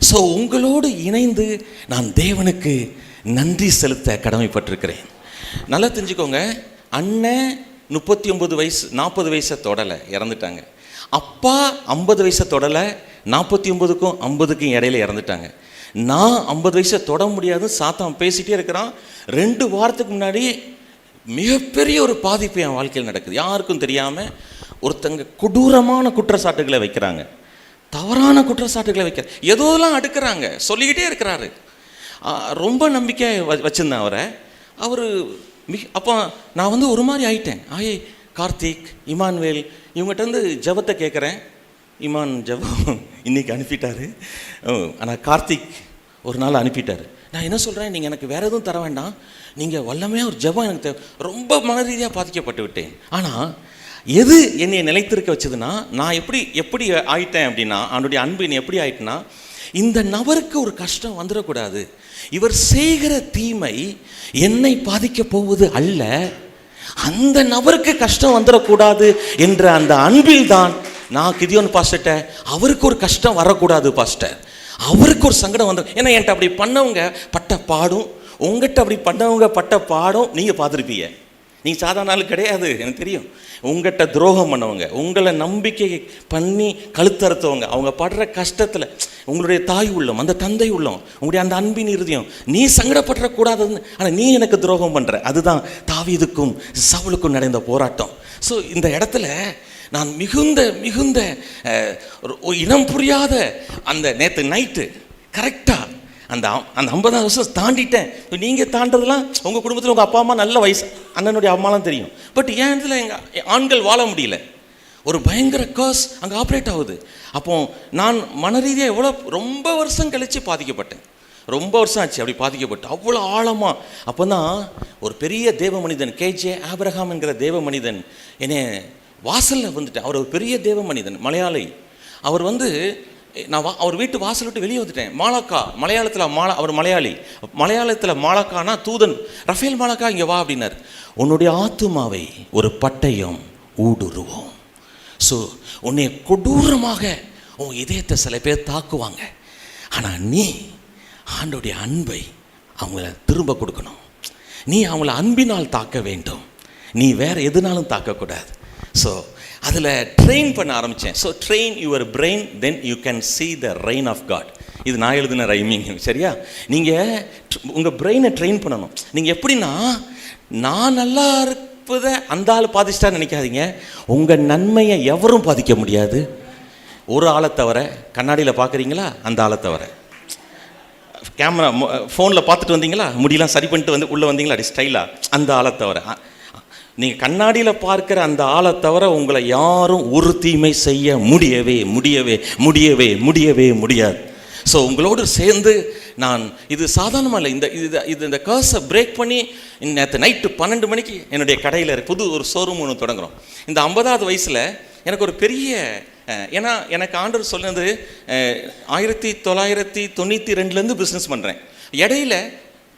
ஸோ உங்களோடு இணைந்து நான் தேவனுக்கு நன்றி செலுத்த கடமைப்பட்டிருக்கிறேன். நல்லா தெரிஞ்சுக்கோங்க, அண்ணன் 39 வயசு 40 வயசை தொடலை, இறந்துட்டாங்க. அப்பா 50 வயசை தொடலை, 49க்கும் 50க்கும் இடையில இறந்துட்டாங்க. நான் 50 வயசை தொட முடியாது, சாத்தான் பேசிகிட்டே இருக்கிறான். 2 வாரத்துக்கு முன்னாடி மிகப்பெரிய ஒரு பாதிப்பு என் வாழ்க்கையில் நடக்குது. யாருக்கும் தெரியாமல் ஒருத்தங்க கொடூரமான குற்றச்சாட்டுகளை வைக்கிறாங்க, தவறான குற்றச்சாட்டுகளை வைக்கிறாங்க, ஏதோலாம் அடுக்கிறாங்க, சொல்லிக்கிட்டே இருக்கிறாரு. ரொம்ப நம்பிக்கை வச்சுருந்தேன் அவரை. அவர் அப்போ நான் வந்து ஒரு மாதிரி ஆயிட்டேன். கார்த்திக், இமான்வேல் இவங்ககிட்ட ஜபத்தை கேட்குறேன். இமான் ஜபம் இன்றைக்கி அனுப்பிட்டாரு. ஆனால் கார்த்திக் ஒரு நாள் அனுப்பிட்டார். நான் என்ன சொல்கிறேன், நீங்கள் எனக்கு வேறு எதுவும் தர வேண்டாம், நீங்கள் வல்லமையாக ஒரு ஜபம் எனக்கு தேவை. ரொம்ப மன ரீதியாக பாதிக்கப்பட்டு விட்டேன். ஆனால் எது என்னை நிலைத்திருக்க வச்சதுன்னா, நான் எப்படி ஆயிட்டேன் அப்படின்னா, அவனுடைய அன்பு என்னை எப்படி ஆயிட்டுனா, இந்த நபருக்கு ஒரு கஷ்டம் வந்துடக்கூடாது, இவர் செய்கிற தீமை என்னை பாதிக்க போவது அல்ல, அந்த நபருக்கு கஷ்டம் வந்துடக்கூடாது என்ற அந்த அன்பில் தான் நான் கிதியோன் பாஸ்டர்கிட்ட, அவருக்கு ஒரு கஷ்டம் வரக்கூடாது பாஸ்டர், அவருக்கு ஒரு சங்கடம் வந்து, ஏன்னா என்கிட்ட அப்படி பண்ணவங்க பட்ட பாடும், உங்கள்கிட்ட அப்படி பண்ணவங்க பட்ட பாடும் நீங்கள் பார்த்துருப்பீங்க. நீங்கள் சாதாரண ஆள் கிடையாது, எனக்கு தெரியும். உங்கள்கிட்ட துரோகம் பண்ணவங்க, உங்களை நம்பிக்கை பண்ணி கழுத்தறுத்தவங்க, அவங்க படுற கஷ்டத்தில் உங்களுடைய தாய் உள்ளம், அந்த தந்தை உள்ளம், உங்களுடைய அந்த அன்பின் இருதயம், நீ சங்கடப்படக்கூடாதுன்னு, ஆனால் நீ எனக்கு துரோகம் பண்ணுற. அதுதான் தாவீதுக்கும் சவுலுக்கும் நடந்த போராட்டம். ஸோ இந்த இடத்துல நான் மிகுந்த இனம் புரியாத அந்த நேற்று நைட்டு கரெக்டாக அந்த 50 வருஷம் தாண்டிட்டேன். நீங்கள் தாண்டதெல்லாம் உங்கள் குடும்பத்தில் உங்கள் அப்பா அம்மா நல்ல வயசு, அண்ணனுடைய அம்மாலாம் தெரியும். பட் ஏன் இதில் எங்கள் ஆண்கள் வாழ முடியல, ஒரு பயங்கர கர்ஸ் அங்கே ஆப்ரேட் ஆகுது. அப்போது நான் மன ரீதியாக ரொம்ப வருஷம் கழித்து பாதிக்கப்பட்டேன். ரொம்ப வருஷம் ஆச்சு அப்படி பாதிக்கப்பட்டு, அவ்வளோ ஆழமாக. அப்போ தான் ஒரு பெரிய தேவ மனிதன், கேஜே ஆபிரகாம் என்கிற தேவ மனிதன் என்னை வாசலில் வந்துட்டேன். அவர் ஒரு பெரிய தேவ மனிதன், மலையாளி. அவர் நான் அவர் வீட்டு வாசல் விட்டு வெளியே வந்துட்டேன். மாலாக்கா, மலையாளத்தில் அவர் மலையாளத்தில் மாலாக்கானா தூதன். ரஃபேல் மாலாக்கா இங்கே வா அப்படின்னார். உன்னுடைய ஆத்துமாவை ஒரு பட்டயம் ஊடுருவோம். ஸோ உன்னை கொடூரமாக உன் இதயத்தை சில பேர் தாக்குவாங்க, ஆனால் நீ ஆண்டோடைய அன்பை அவங்கள திரும்ப கொடுக்கணும். நீ அவங்கள அன்பினால் தாக்க வேண்டும், நீ வேறு எதுனாலும் தாக்கக்கூடாது. ஸோ அதில் ட்ரெயின் பண்ண ஆரம்பித்தேன். So train your brain, then you can see the reign of God. இது நான் எழுதின ரைமிங், சரியா? நீங்கள் உங்கள் பிரெயினை ட்ரெயின் பண்ணணும். நீங்கள் எப்படின்னா, நான் நல்லா இருப்பதை அந்த ஆள் பாதிச்சிட்டா நினைக்காதீங்க. உங்கள் நன்மையை எவரும் பாதிக்க முடியாது. ஒரு ஆளை தவிர, கண்ணாடியில் பார்க்குறீங்களா, அந்த ஆளை தவிர. கேமரா ஃபோனில் பார்த்துட்டு வந்தீங்களா, முடியெல்லாம் சரி பண்ணிட்டு வந்து உள்ளே வந்தீங்களா அப்படி ஸ்டைலாக, அந்த ஆளை தவிர. நீங்கள் கண்ணாடியில் பார்க்குற அந்த ஆளை தவிர உங்களை யாரும் ஒரு தீமை செய்ய முடியவே முடியவே முடியவே முடியவே முடியாது. ஸோ உங்களோடு சேர்ந்து நான் இது சாதாரணமாக இல்லை, இந்த கர்ஸை பிரேக் பண்ணி நேற்று நைட்டு 12 மணிக்கு என்னுடைய கடையில் புது ஒரு ஷோரூம் ஒன்று தொடங்குகிறோம். இந்த 50வது வயசில் எனக்கு ஒரு பெரிய, ஏன்னா எனக்கு ஆண்டவர் சொன்னது 1992 பிஸ்னஸ் பண்ணுறேன். இடையில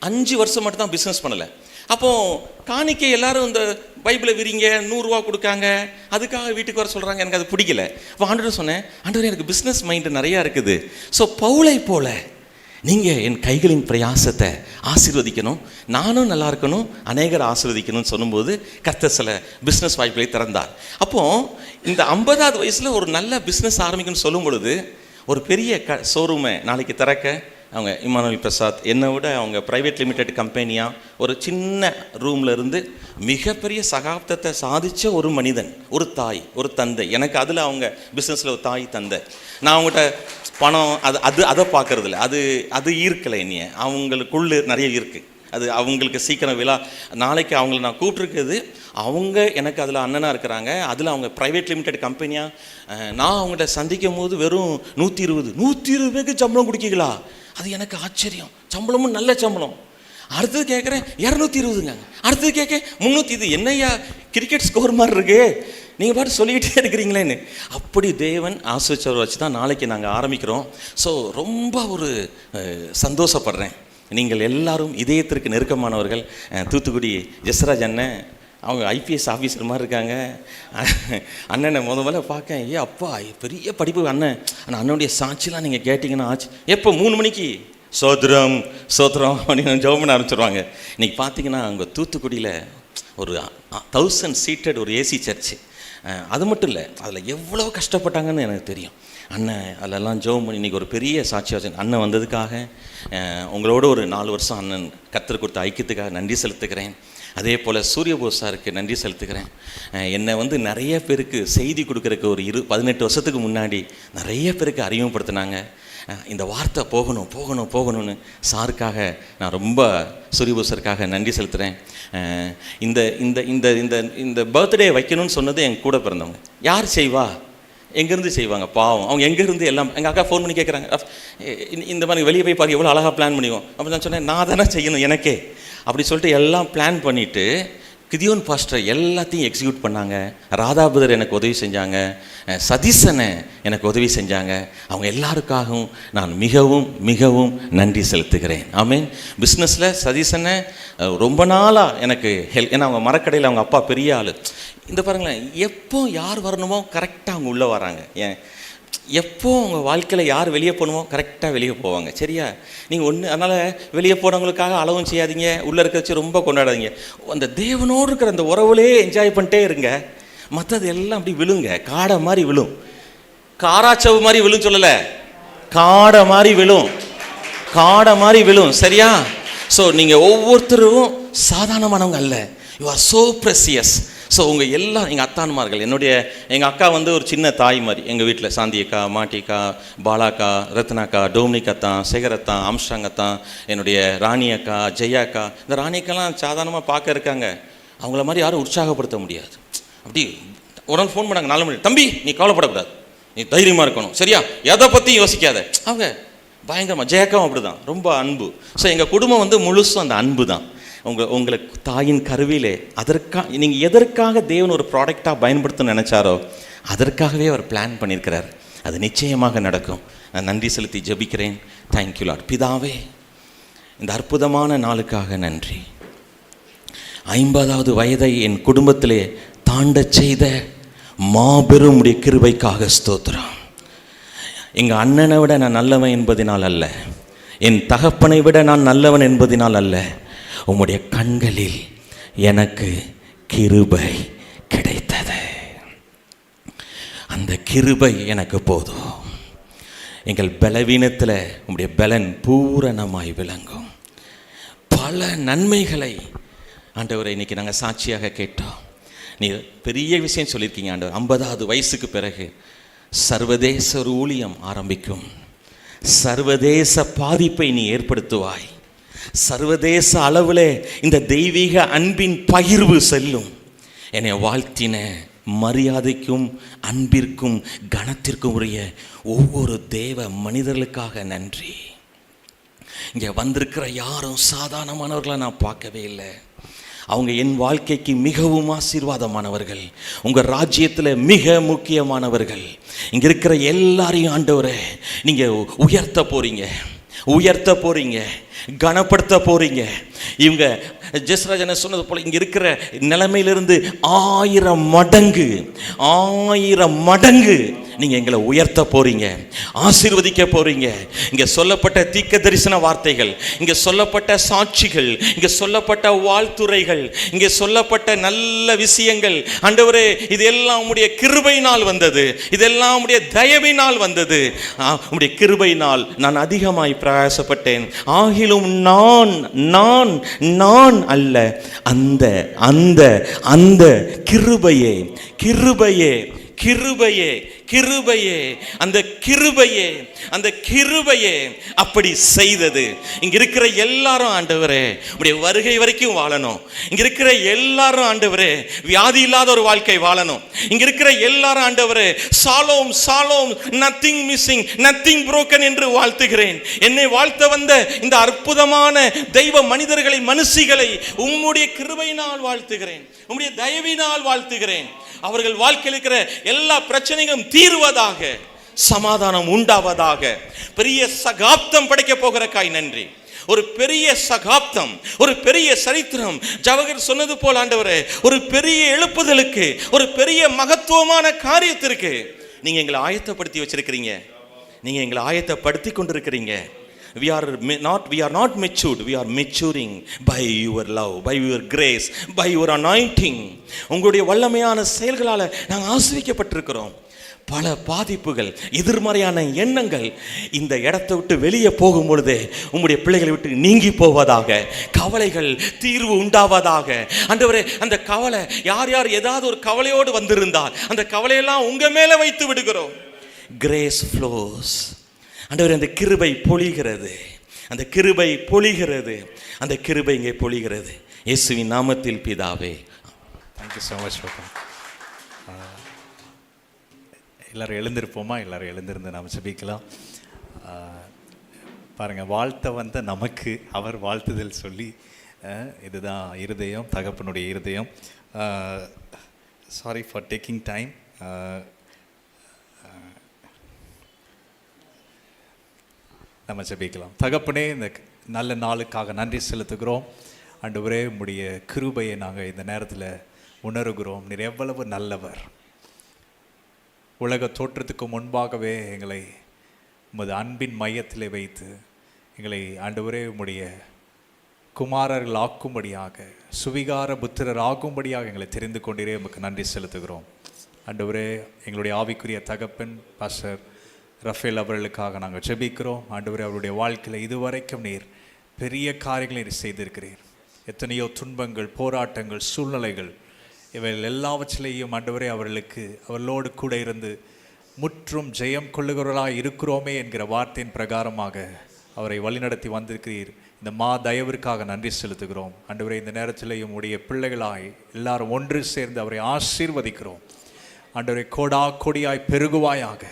5 வருஷம் மட்டும் தான் பிஸ்னஸ் பண்ணலை. அப்போது காணிக்கை எல்லாரும் இந்த பைபிளை விரிங்க 100 ரூபா கொடுக்காங்க, அதுக்காக வீட்டுக்கு வர சொல்கிறாங்க. எனக்கு அது பிடிக்கல. அப்போ ஆண்டவர் சொன்னேன், ஆண்டவர் எனக்கு பிஸ்னஸ் மைண்டு நிறையா இருக்குது. ஸோ பவுலை போல நீங்கள் என் கைகளின் பிரயாசத்தை ஆசீர்வதிக்கணும், நானும் நல்லா இருக்கணும், அநேகரை ஆசீர்வதிக்கணும்னு சொல்லும்போது கர்த்தர் சில பிஸ்னஸ் வாய்ப்புகளை திறந்தார். அப்போது இந்த 50வது வயசில் ஒரு நல்ல பிஸ்னஸ் ஆரம்பிக்கணும்னு சொல்லும் பொழுது ஒரு பெரிய ஷோரூமை நாளைக்கு திறக்க அவங்க இமானுவேல் பிரசாத் என்னை விட அவங்க ப்ரைவேட் லிமிடெட் கம்பெனியாக ஒரு சின்ன ரூமில் இருந்து மிகப்பெரிய சகாப்தத்தை சாதித்த ஒரு மனிதன், ஒரு தாய், ஒரு தந்தை. எனக்கு அதில் அவங்க பிஸ்னஸில் ஒரு தாய் தந்தை. நான் அவங்ககிட்ட பணம் அதை பார்க்குறதில்ல, அது ஈர்க்கலை என்னைய. அவங்களுக்குள்ளே நிறைய இருக்குது. அது அவங்களுக்கு சீக்கிரம் விழா நாளைக்கு அவங்கள நான் கூப்பிட்ருக்குது. அவங்க எனக்கு அதில் அண்ணனாக இருக்கிறாங்க. அதில் அவங்க ப்ரைவேட் லிமிடெட் கம்பெனியாக நான் அவங்கள்ட்ட சந்திக்கும் போது வெறும் 120 பேருக்கு சம்பளம் கொடுக்கீங்களா? அது எனக்கு ஆச்சரியம். சம்பளமும் நல்ல சம்பளம். அடுத்தது கேட்குறேன் 220ங்க, அடுத்தது கேட்க 300. இது என்னையா கிரிக்கெட் ஸ்கோர் மாதிரி இருக்கு, நீங்கள் பாட்டு சொல்லிக்கிட்டே இருக்கிறீங்களேன்னு. அப்படி தேவன் ஆசிரியர் வச்சு தான் நாளைக்கு நாங்கள் ஆரம்பிக்கிறோம். ஸோ ரொம்ப ஒரு சந்தோஷப்படுறேன். நீங்கள் எல்லாரும் இதயத்திற்கு நெருக்கமானவர்கள். தூத்துக்குடி ஜெஸ்ராஜ் அண்ணன், அவங்க ஐபிஎஸ் ஆஃபீஸர் மாதிரி இருக்காங்க. அண்ணனை முதல்ல பார்க்க, அப்பா பெரிய படிப்பு அண்ணன். ஆனால் அண்ணனுடைய சாட்சிலாம் நீங்கள் கேட்டிங்கன்னா ஆச்சு. எப்போ 3 மணிக்கு சோத்ரம் அப்படின்னு ஜெபம் பண்ண ஆரம்பிச்சிடுவாங்க. இன்றைக்கி பார்த்தீங்கன்னா அங்கே தூத்துக்குடியில் ஒரு 1000 சீட்டட் ஒரு ஏசி சர்ச்சு. அது மட்டும் இல்லை, அதில் எவ்வளோ கஷ்டப்பட்டாங்கன்னு எனக்கு தெரியும். அண்ணன் அதிலெல்லாம் ஜெபம் பண்ணி இன்றைக்கி ஒரு பெரிய சாட்சியாக அண்ணன் வந்ததுக்காக உங்களோட ஒரு 4 வருஷம் அண்ணன் கர்த்தர் கொடுத்த ஐக்கியத்துக்காக நன்றி செலுத்துக்கிறேன். அதே போல் சூரியபோஸ் சாருக்கு நன்றி செலுத்துக்கிறேன். என்னை நிறைய பேருக்கு செய்தி கொடுக்குறக்கு ஒரு 18 வருஷத்துக்கு முன்னாடி நிறைய பேருக்கு அறிமுகப்படுத்தினாங்க. இந்த வார்த்தை போகணும்னு சாருக்காக நான் ரொம்ப சூரியபோஸ் சாருக்காக நன்றி செலுத்துகிறேன். இந்த இந்த இந்த இந்த இந்த பர்த்டே வைக்கணும்னு சொன்னது என் கூட பிறந்தவங்க. யார் செய்வா? எங்கேருந்து செய்வாங்க? பாவம். அவங்க எங்கேருந்து எல்லாம் எங்கள் அக்கா ஃபோன் பண்ணி கேட்குறாங்க, இந்த மாதிரி வெளியே போய் பார்க்க எவ்வளோ அழகாக பிளான் பண்ணுவோம். அப்போ நான் சொன்னேன், நான் தானே செய்யணும் எனக்கே அப்படி சொல்லிட்டு எல்லாம் பிளான் பண்ணிவிட்டு கிதியோன் பாஸ்டர் எல்லாத்தையும் எக்ஸிக்யூட் பண்ணாங்க. ராதாபுதர் எனக்கு உதவி செஞ்சாங்க, சதீசனை எனக்கு உதவி செஞ்சாங்க. அவங்க எல்லாருக்காகவும் நான் மிகவும் மிகவும் நன்றி செலுத்துகிறேன். ஆமீன். பிஸ்னஸில் சதீசனை ரொம்ப நாளாக எனக்கு ஏன்னா அவங்க மரக்கடையில் அவங்க அப்பா பெரிய ஆள். இந்த பாருங்களேன், எப்போ யார் வரணுமோ கரெக்டாக அவங்க உள்ளே வராங்க. ஏன் எப்போ உங்கள் வாழ்க்கையில் யார் வெளியே போகணுமோ கரெக்டாக வெளியே போவாங்க. சரியா? நீங்கள் அதனால் வெளியே போனவங்களுக்காக அளவும் செய்யாதீங்க, உள்ளே இருக்க வச்சு ரொம்ப கொண்டாடாதீங்க. அந்த தேவனோடு இருக்கிற அந்த உறவுலேயே என்ஜாய் பண்ணிட்டே இருங்க. மற்றது எல்லாம் அப்படி விழுங்க, காடை மாதிரி விழும். காராச்சவு மாதிரி விழும் சொல்லலை, காடை மாதிரி விழும். சரியா? ஸோ நீங்கள் ஒவ்வொருத்தரும் சாதாரணமானவங்க அல்ல. You are so precious. So உங்கள் எல்லாம் எங்கள் அத்தான்மார்கள். எங்கள் அக்கா ஒரு சின்ன தாய் மாதிரி எங்கள் வீட்டில். சாந்தியக்கா, மாட்டிக்கா, பாலாக்கா, ரத்னாக்கா, டோமினிக்கத்தான், சேகரத்தான், ஆம்ஸ்டாங்கத்தான், என்னுடைய ராணி அக்கா, ஜெயாக்கா. இந்த ராணியக்கெல்லாம் சாதாரணமாக பார்க்க இருக்காங்க. அவங்கள மாதிரி யாரும் உற்சாகப்படுத்த முடியாது. அப்படி உடனே ஃபோன் பண்ணாங்க 4 மணி, தம்பி நீ கவலைப்படக்கூடாது, நீ தைரியமாக இருக்கணும், சரியா, எதை பற்றியும் யோசிக்காத. அவங்க பயங்கரமாக. ஜெயக்காவும் அப்படி தான், ரொம்ப அன்பு. ஸோ எங்கள் குடும்பம் முழுசும் அந்த அன்பு தான். உங்களுக்கு தாயின் கருவிலே நீங்கள் எதற்காக தேவன் ஒரு ப்ராடக்டாக பயன்படுத்தணும்னு நினச்சாரோ அதற்காகவே அவர் பிளான் பண்ணியிருக்கிறார். அது நிச்சயமாக நடக்கும். நான் நன்றி செலுத்தி ஜெபிக்கிறேன். Thank you Lord. பிதாவே, இந்த அற்புதமான நாளுக்காக நன்றி. 50வது வயதை என் குடும்பத்திலே தாண்டச் செய்த மாபெரும் உடைய கிருபைக்காக ஸ்தோத்திரம். எங்கள் அண்ணனை விட நான் நல்லவன் என்பதினால் அல்ல, என் தகப்பனை விட நான் நல்லவன் என்பதினால் அல்ல, உம்முடைய கண்களில் எனக்கு கிருபை கிடைத்தது. அந்த கிருபை எனக்கு போதும். எங்கள் பலவீனத்தில் உம்முடைய பலன் பூரணமாய் விளங்கும். பல நன்மைகளை ஆண்டவரை இன்னைக்கு நாங்கள் சாட்சியாக கேட்டோம். நீ பெரிய விஷயம் சொல்லியிருக்கீங்க ஆண்டவர். 50வது வயசுக்கு பிறகு சர்வதேச ஒரு ஊழியம் ஆரம்பிக்கும். சர்வதேச பாதிப்பை நீ ஏற்படுத்துவாய். சர்வதேச அளவில் இந்த தெய்வீக அன்பின் பகிர்வு செல்லும். என்னை வாழ்த்தின மரியாதைக்கும் அன்பிற்கும் கனத்திற்கும் உரிய ஒவ்வொரு தேவ மனிதர்களுக்காக நன்றி. இங்கே வந்திருக்கிற யாரும் சாதாரணமானவர்களை நான் பார்க்கவே இல்லை. அவங்க என் வாழ்க்கைக்கு மிகவும் ஆசீர்வாதமானவர்கள். உங்கள் ராஜ்யத்தில் மிக முக்கியமானவர்கள். இங்கே இருக்கிற எல்லாரையும் ஆண்டவரே நீங்கள் உயர்த்த போகிறீங்க, கனப்படுத்த போகிறீங்க. இவங்க ஜெஸ்ராஜனை சொன்னது போல் இங்கே இருக்கிற நிலைமையிலிருந்து 1000 மடங்கு நீங்கள் எங்களை உயர்த்த போகிறீங்க, ஆசீர்வதிக்க போகிறீங்க. இங்கே சொல்லப்பட்ட தீர்க்க தரிசன வார்த்தைகள், இங்கே சொல்லப்பட்ட சாட்சிகள், இங்கே சொல்லப்பட்ட வாழ்த்துரைகள், இங்கே சொல்லப்பட்ட நல்ல விஷயங்கள் ஆண்டவரே இதெல்லாம் உம்முடைய கிருபையினால் வந்தது, இதெல்லாம் உம்முடைய தயவினால் வந்தது. உம்முடைய கிருபையினால் நான் அதிகமாய் பிரயாசப்பட்டேன். ஆகிலும் நான் அல்ல, அந்த அந்த அந்த கிருபையே அந்த கிருபையே அப்படி செய்தது. இங்க இருக்கிற எல்லாரும் ஆண்டவரே உம்முடைய வருகை வரைக்கும் வாழணும். இங்க இருக்கிற எல்லாரும் ஆண்டவரே வியாதி இல்லாத ஒரு வாழ்க்கை வாழணும். இங்க இருக்கிற எல்லாரும் ஆண்டவரே சாலோம் நத்திங் மிஸ்ஸிங் நத்திங் புரோக்கன் என்று வாழ்த்துகிறேன். என்னை வாழ்த்த வந்த இந்த அற்புதமான தெய்வ மனிதர்களை, மனுஷிகளை உம்முடைய கிருபையினால் வாழ்த்துகிறேன், உம்முடைய தயவினால் வாழ்த்துகிறேன். அவர்கள் வாழ்க்கையில் இருக்கிற எல்லா பிரச்சனைகளும் தீர்வதாக, சமாதானம் உண்டாவதாக. பெரிய சகாப்தம் படைக்க போகிறக்காய் நன்றி. ஒரு பெரிய சகாப்தம், ஒரு பெரிய சரித்திரம். ஜவஹர் சொன்னது போல் ஆண்டவரே ஒரு பெரிய எழுப்புதலுக்கு, ஒரு பெரிய மகத்துவமான காரியத்திற்கு நீங்க எங்களை ஆயத்தப்படுத்தி வச்சிருக்கிறீங்க. நீங்க எங்களை ஆயத்தப்படுத்தி கொண்டிருக்கிறீங்க. We are not matured, we are maturing by your love, by your grace, by your anointing. உங்களுடைய வல்லமையான செயல்களால் நாங்கள் ஆசீர்வதிக்கப்பட்டிருக்கிறோம். பல பாதிப்புகள், எதிர்மறையான எண்ணங்கள் இந்த இடத்தை விட்டு வெளியே போகும் பொழுது உங்களுடைய பிள்ளைகளை விட்டு நீங்கி போவதாக, கவலைகள் தீர்வு உண்டாவதாக. ஆண்டவரே அந்த கவலை யார் ஏதாவது ஒரு கவலையோடு வந்திருந்தால் அந்த கவலையெல்லாம் உங்க மேல வைத்து விடுகிறோம். Grace flows. ஆண்டவரே அந்த கிருபை பொழிகிறது, அந்த கிருபை இங்கே பொழிகிறது. இயேசுவின் நாமத்தில் பிதாவே. Thank you so much. எல்லோரும் எழுந்திருப்போமா? எல்லோரும் எழுந்திருந்து நாம் ஜெபிக்கலாம். பாருங்கள், வாழ்த்த வந்த நமக்கு அவர் வாழ்த்துதல் சொல்லி, இதுதான் இருதயம், தகப்பனுடைய இருதயம். Sorry for taking time. நம்ம ஜெபிக்கலாம். தகப்பனே, இந்த நல்ல நாளுக்காக நன்றி செலுத்துகிறோம். ஆண்டவரே உம்முடைய கிருபையை நாங்கள் இந்த நேரத்தில் உணர்கிறோம். நீர் எவ்வளவு நல்லவர். உலக தோற்றத்துக்கு முன்பாகவே எங்களை உமது அன்பின் மையத்திலே வைத்து எங்களை ஆண்டவரே உம்முடைய குமாரர்கள் ஆக்கும்படியாக, சுவிகார புத்திரர் ஆகும்படியாக எங்களை தெரிந்து கொண்டீரே. உமக்கு நன்றி செலுத்துகிறோம். ஆண்டவரே எங்களுடைய ஆவிக்குரிய தகப்பன் பாஸ்டர் ரஃபேல் அவர்களுக்காக நாங்கள் ஜெபிக்கிறோம். ஆண்டவரே அவருடைய வாழ்க்கையில் இதுவரைக்கும் நீர் பெரிய காரியங்களை நீர் செய்திருக்கிறீர். எத்தனையோ துன்பங்கள், போராட்டங்கள், சூழ்நிலைகள், இவைகள் எல்லாவற்றிலேயும் ஆண்டவரே அவர்களோடு கூட இருந்து முற்றும் ஜெயம் கொள்ளுகிறவர்களாக இருக்கிறோமே என்கிற வார்த்தையின் பிரகாரமாக அவரை வழிநடத்தி வந்திருக்கிறீர். இந்த தயவிற்காக நன்றி செலுத்துகிறோம். ஆண்டவரே இந்த நேரத்திலேயும் உடைய பிள்ளைகளாய் எல்லாரும் ஒன்று சேர்ந்து அவரை ஆசீர்வதிக்கிறோம். ஆண்டவரே கோடா கொடியாய் பெருகுவாயாக,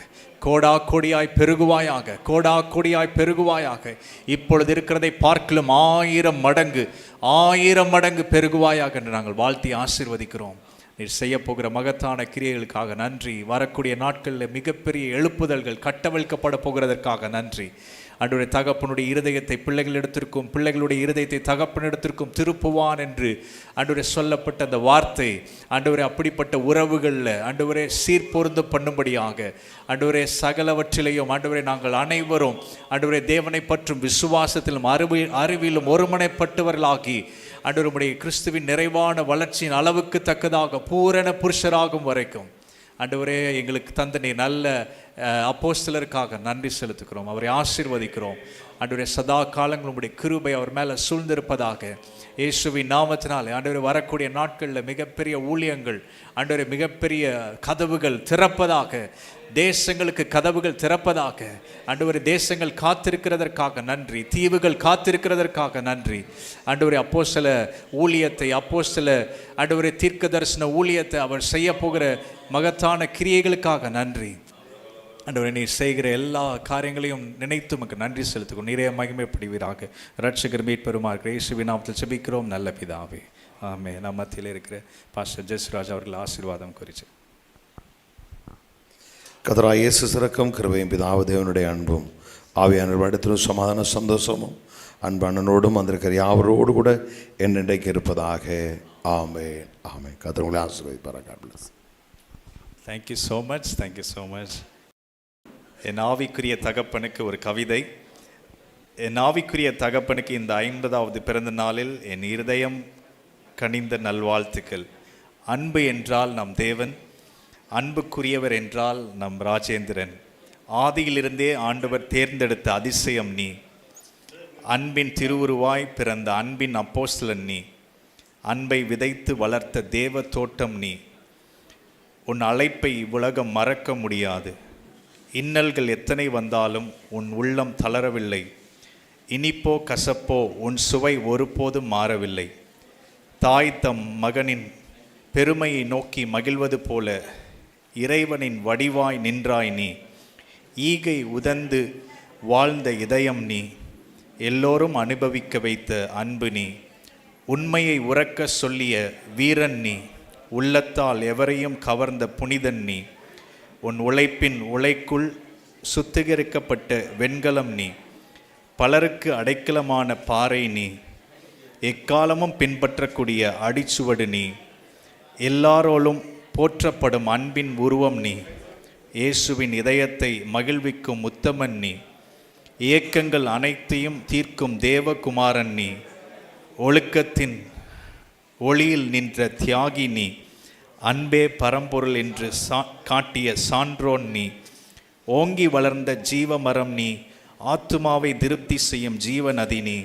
கோடா கொடியாய் பெருகுவாயாக, கோடா கொடியாய் பெருகுவாயாக. இப்பொழுது இருக்கிறதை பார்க்கலும் 1000 மடங்கு பெருகுவாயாக என்று நாங்கள் வாழ்த்தி ஆசீர்வதிக்கிறோம். நீர் செய்ய போகிற மகத்தான கிரியைகளுக்காக நன்றி. வரக்கூடிய நாட்களில் மிகப்பெரிய எழுப்புதல்கள் கட்டவிழ்க்கப்பட போகிறதற்காக நன்றி. ஆண்டவரே தகப்பனுடைய இருதயத்தை பிள்ளைகளிடத்திற்கும் பிள்ளைகளுடைய இருதயத்தை தகப்பனிடத்திற்கும் திருப்புவான் என்று ஆண்டவரே சொல்லப்பட்ட அந்த வார்த்தை ஆண்டவரே அப்படிப்பட்ட உறவுகளில் ஆண்டவரே சீர்பொருந்த பண்ணும்படியாக ஆண்டவரே சகலவற்றிலையும் ஆண்டவரே நாங்கள் அனைவரும் ஆண்டவரே தேவனை பற்றும் விசுவாசத்திலும் அறிவிலும் ஒருமனைப்பட்டவர்களாகி ஆண்டவருடைய கிறிஸ்துவின் நிறைவான வளர்ச்சியின் அளவுக்கு தக்கதாக பூரண புருஷராகும் வரைக்கும் ஆண்டவரே எங்களுக்கு தந்த நீ நல்ல அப்போஸ்தலருக்காக நன்றி செலுத்துகிறோம். அவரை ஆசீர்வதிக்கிறோம். ஆண்டவரே சதா காலங்கள் உம்முடைய கிருபை அவர் மேலே சூழ்ந்திருப்பதாக இயேசுவின் நாமத்தினாலே ஆண்டவரே வரக்கூடிய நாட்களில் மிகப்பெரிய ஊழியங்கள் ஆண்டவரே மிகப்பெரிய கதவுகள் திறப்பதாக, தேசங்களுக்கு கதவுகள் திறப்பதாக ஆண்டவரே தேசங்கள் காத்திருக்கிறதற்காக நன்றி, தீவுகள் காத்திருக்கிறதற்காக நன்றி ஆண்டவரே. அப்போஸ்தல ஊழியத்தை அப்போஸ்தல ஆண்டவரே தீர்க்க தரிசன ஊழியத்தை அவர் செய்ய போகிற மகத்தான கிரியைகளுக்காக நன்றி ஆண்டவரே. நீர் செய்கிற எல்லா காரியங்களையும் நினைத்து உமக்கு நன்றி செலுத்துகிறோம். நிறைய மகிமைப்படுவீராக. ரட்சகர் மீட்பெருமா இருக்கிற இயேசுவின் நாமத்தில் ஜெபிக்கிறோம் நல்ல பிதாவே, ஆமென். நம்ம மத்தியில் இருக்கிற பாஸ்டர் ஜெஸ்ராஜ் அவர்கள் ஆசீர்வாதம் குறித்து. கர்த்தராகிய இயேசு சிறக்கும் கிருபையும் பிதாவு தேவனுடைய அன்பும் ஆவியானவர் இடத்திலும் சமாதான சந்தோஷமும் அன்பனோடும் வந்திருக்கிற யாவரோடு கூட என்னைக்கு இருப்பதாக. ஆமென், ஆமென். கர்த்தர் உங்களை ஆசீர்வதிப்பாராக. God bless. Thank you so much, thank you so much. என் ஆவிக்குரிய தகப்பனுக்கு ஒரு கவிதை. என் ஆவிக்குரிய தகப்பனுக்கு இந்த 50வது பிறந்த நாளில் என் இருதயம் கனிந்த நல்வாழ்த்துக்கள். அன்பு என்றால் நம் தேவன், அன்புக்குரியவர் என்றால் நம் ராஜேந்திரன். ஆதியிலிருந்தே ஆண்டவர் தேர்ந்தெடுத்த அதிசயம் நீ. அன்பின் திருவுருவாய் பிறந்த அன்பின் அப்போஸ்தலன் நீ. அன்பை விதைத்து வளர்த்த தேவ தோட்டம் நீ. உன் அழைப்பை உலகம் மறக்க முடியாது. இன்னல்கள் எத்தனை வந்தாலும் உன் உள்ளம் தளரவில்லை. இனிப்போ கசப்போ உன் சுவை ஒருபோதும் மாறவில்லை. தாய் தம் மகனின் பெருமையை நோக்கி மகிழ்வது போல இறைவனின் வடிவாய் நின்றாய் நீ. ஈகை உதந்து வாழ்ந்த இதயம் நீ. எல்லோரும் அனுபவிக்க வைத்த அன்பு நீ. உண்மையை உறக்க சொல்லிய வீரன் நீ. உள்ளத்தால் எவரையும் கவர்ந்த புனிதன் நீ. உன் உழைப்பின் உழைக்குள் சுத்திகரிக்கப்பட்ட வெண்கலம் நீ. பலருக்கு அடைக்கலமான பாறை நீ. எக்காலமும் பின்பற்றக்கூடிய அடிச்சுவடு நீ. எல்லாரோலும் போற்றப்படும் அன்பின் உருவம் நீ. இயேசுவின் இதயத்தை மகிழ்விக்கும் உத்தமன் நீ. இயக்கங்கள் அனைத்தையும் தீர்க்கும் தேவகுமாரன் நீ. ஒழுக்கத்தின் ஒளியில் நின்ற தியாகி நீ. அன்பே பரம்பொருள் என்று காட்டிய சான்றோன் நீ. ஓங்கி வளர்ந்த ஜீவமரம் நீ. ஆத்துமாவை திருப்தி செய்யும் ஜீவநதி நீ.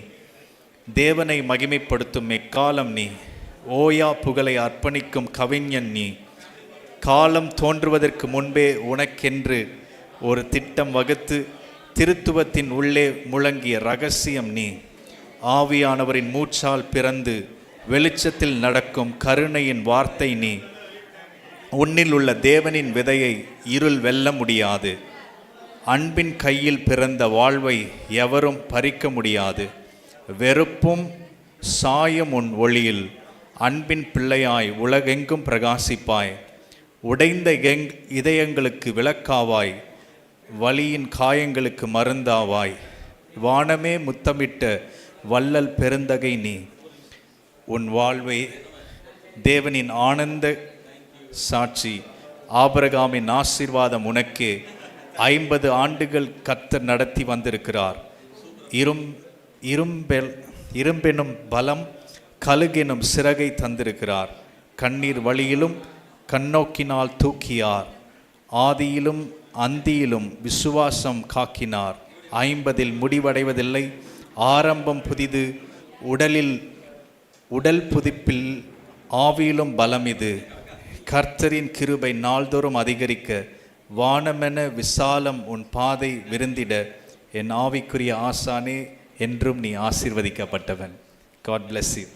தேவனை மகிமைப்படுத்தும் எக்காலம் நீ. ஓயா புகழை அர்ப்பணிக்கும் கவிஞன் நீ. காலம் தோன்றுவதற்கு முன்பே உனக்கென்று ஒரு திட்டம் வகுத்து திருத்துவத்தின் உள்ளே முழங்கிய இரகசியம் நீ. ஆவியானவரின் மூச்சால் பிறந்து வெளிச்சத்தில் நடக்கும் கருணையின் வார்த்தை நீ. உன்னில் உள்ள தேவனின் விதையை இருள் வெல்ல முடியாது. அன்பின் கையில் பிறந்த வாழ்வை எவரும் பறிக்க முடியாது. வெறுப்பும் சாயும் உன் ஒளியில் அன்பின் பிள்ளையாய் உலகெங்கும் பிரகாசிப்பாய். உடைந்த இதயங்களுக்கு விளக்காவாய். வலியின் காயங்களுக்கு மருந்தாவாய். வானமே முத்தமிட்ட வள்ளல் பெருந்தகை நீ. உன் வாழ்வை தேவனின் ஆனந்த சாட்சி. ஆபிரகாமின் ஆசீர்வாதம் உனக்கே. 50 ஆண்டுகள் கர்த்தர் நடத்தி வந்திருக்கிறார். இரும்பெனும் பலம் கழுகெனும் சிறகை தந்திருக்கிறார். கண்ணீர் வழியிலும் கண்ணோக்கினால் தூக்கியார். ஆதியிலும் அந்தியிலும் விசுவாசம் காக்கினார். 50 முடிவடைவதில்லை. ஆரம்பம் புதிது. உடல் புதுப்பில் ஆவியிலும் பலம் இது. கர்த்தரின் கிருபை நாள்தோறும் அதிகரிக்க வானமென விசாலம் உன் பாதை விருந்திட. என் ஆவிக்குரிய ஆசானே, என்றும் நீ ஆசீர்வதிக்கப்பட்டவன். God bless you.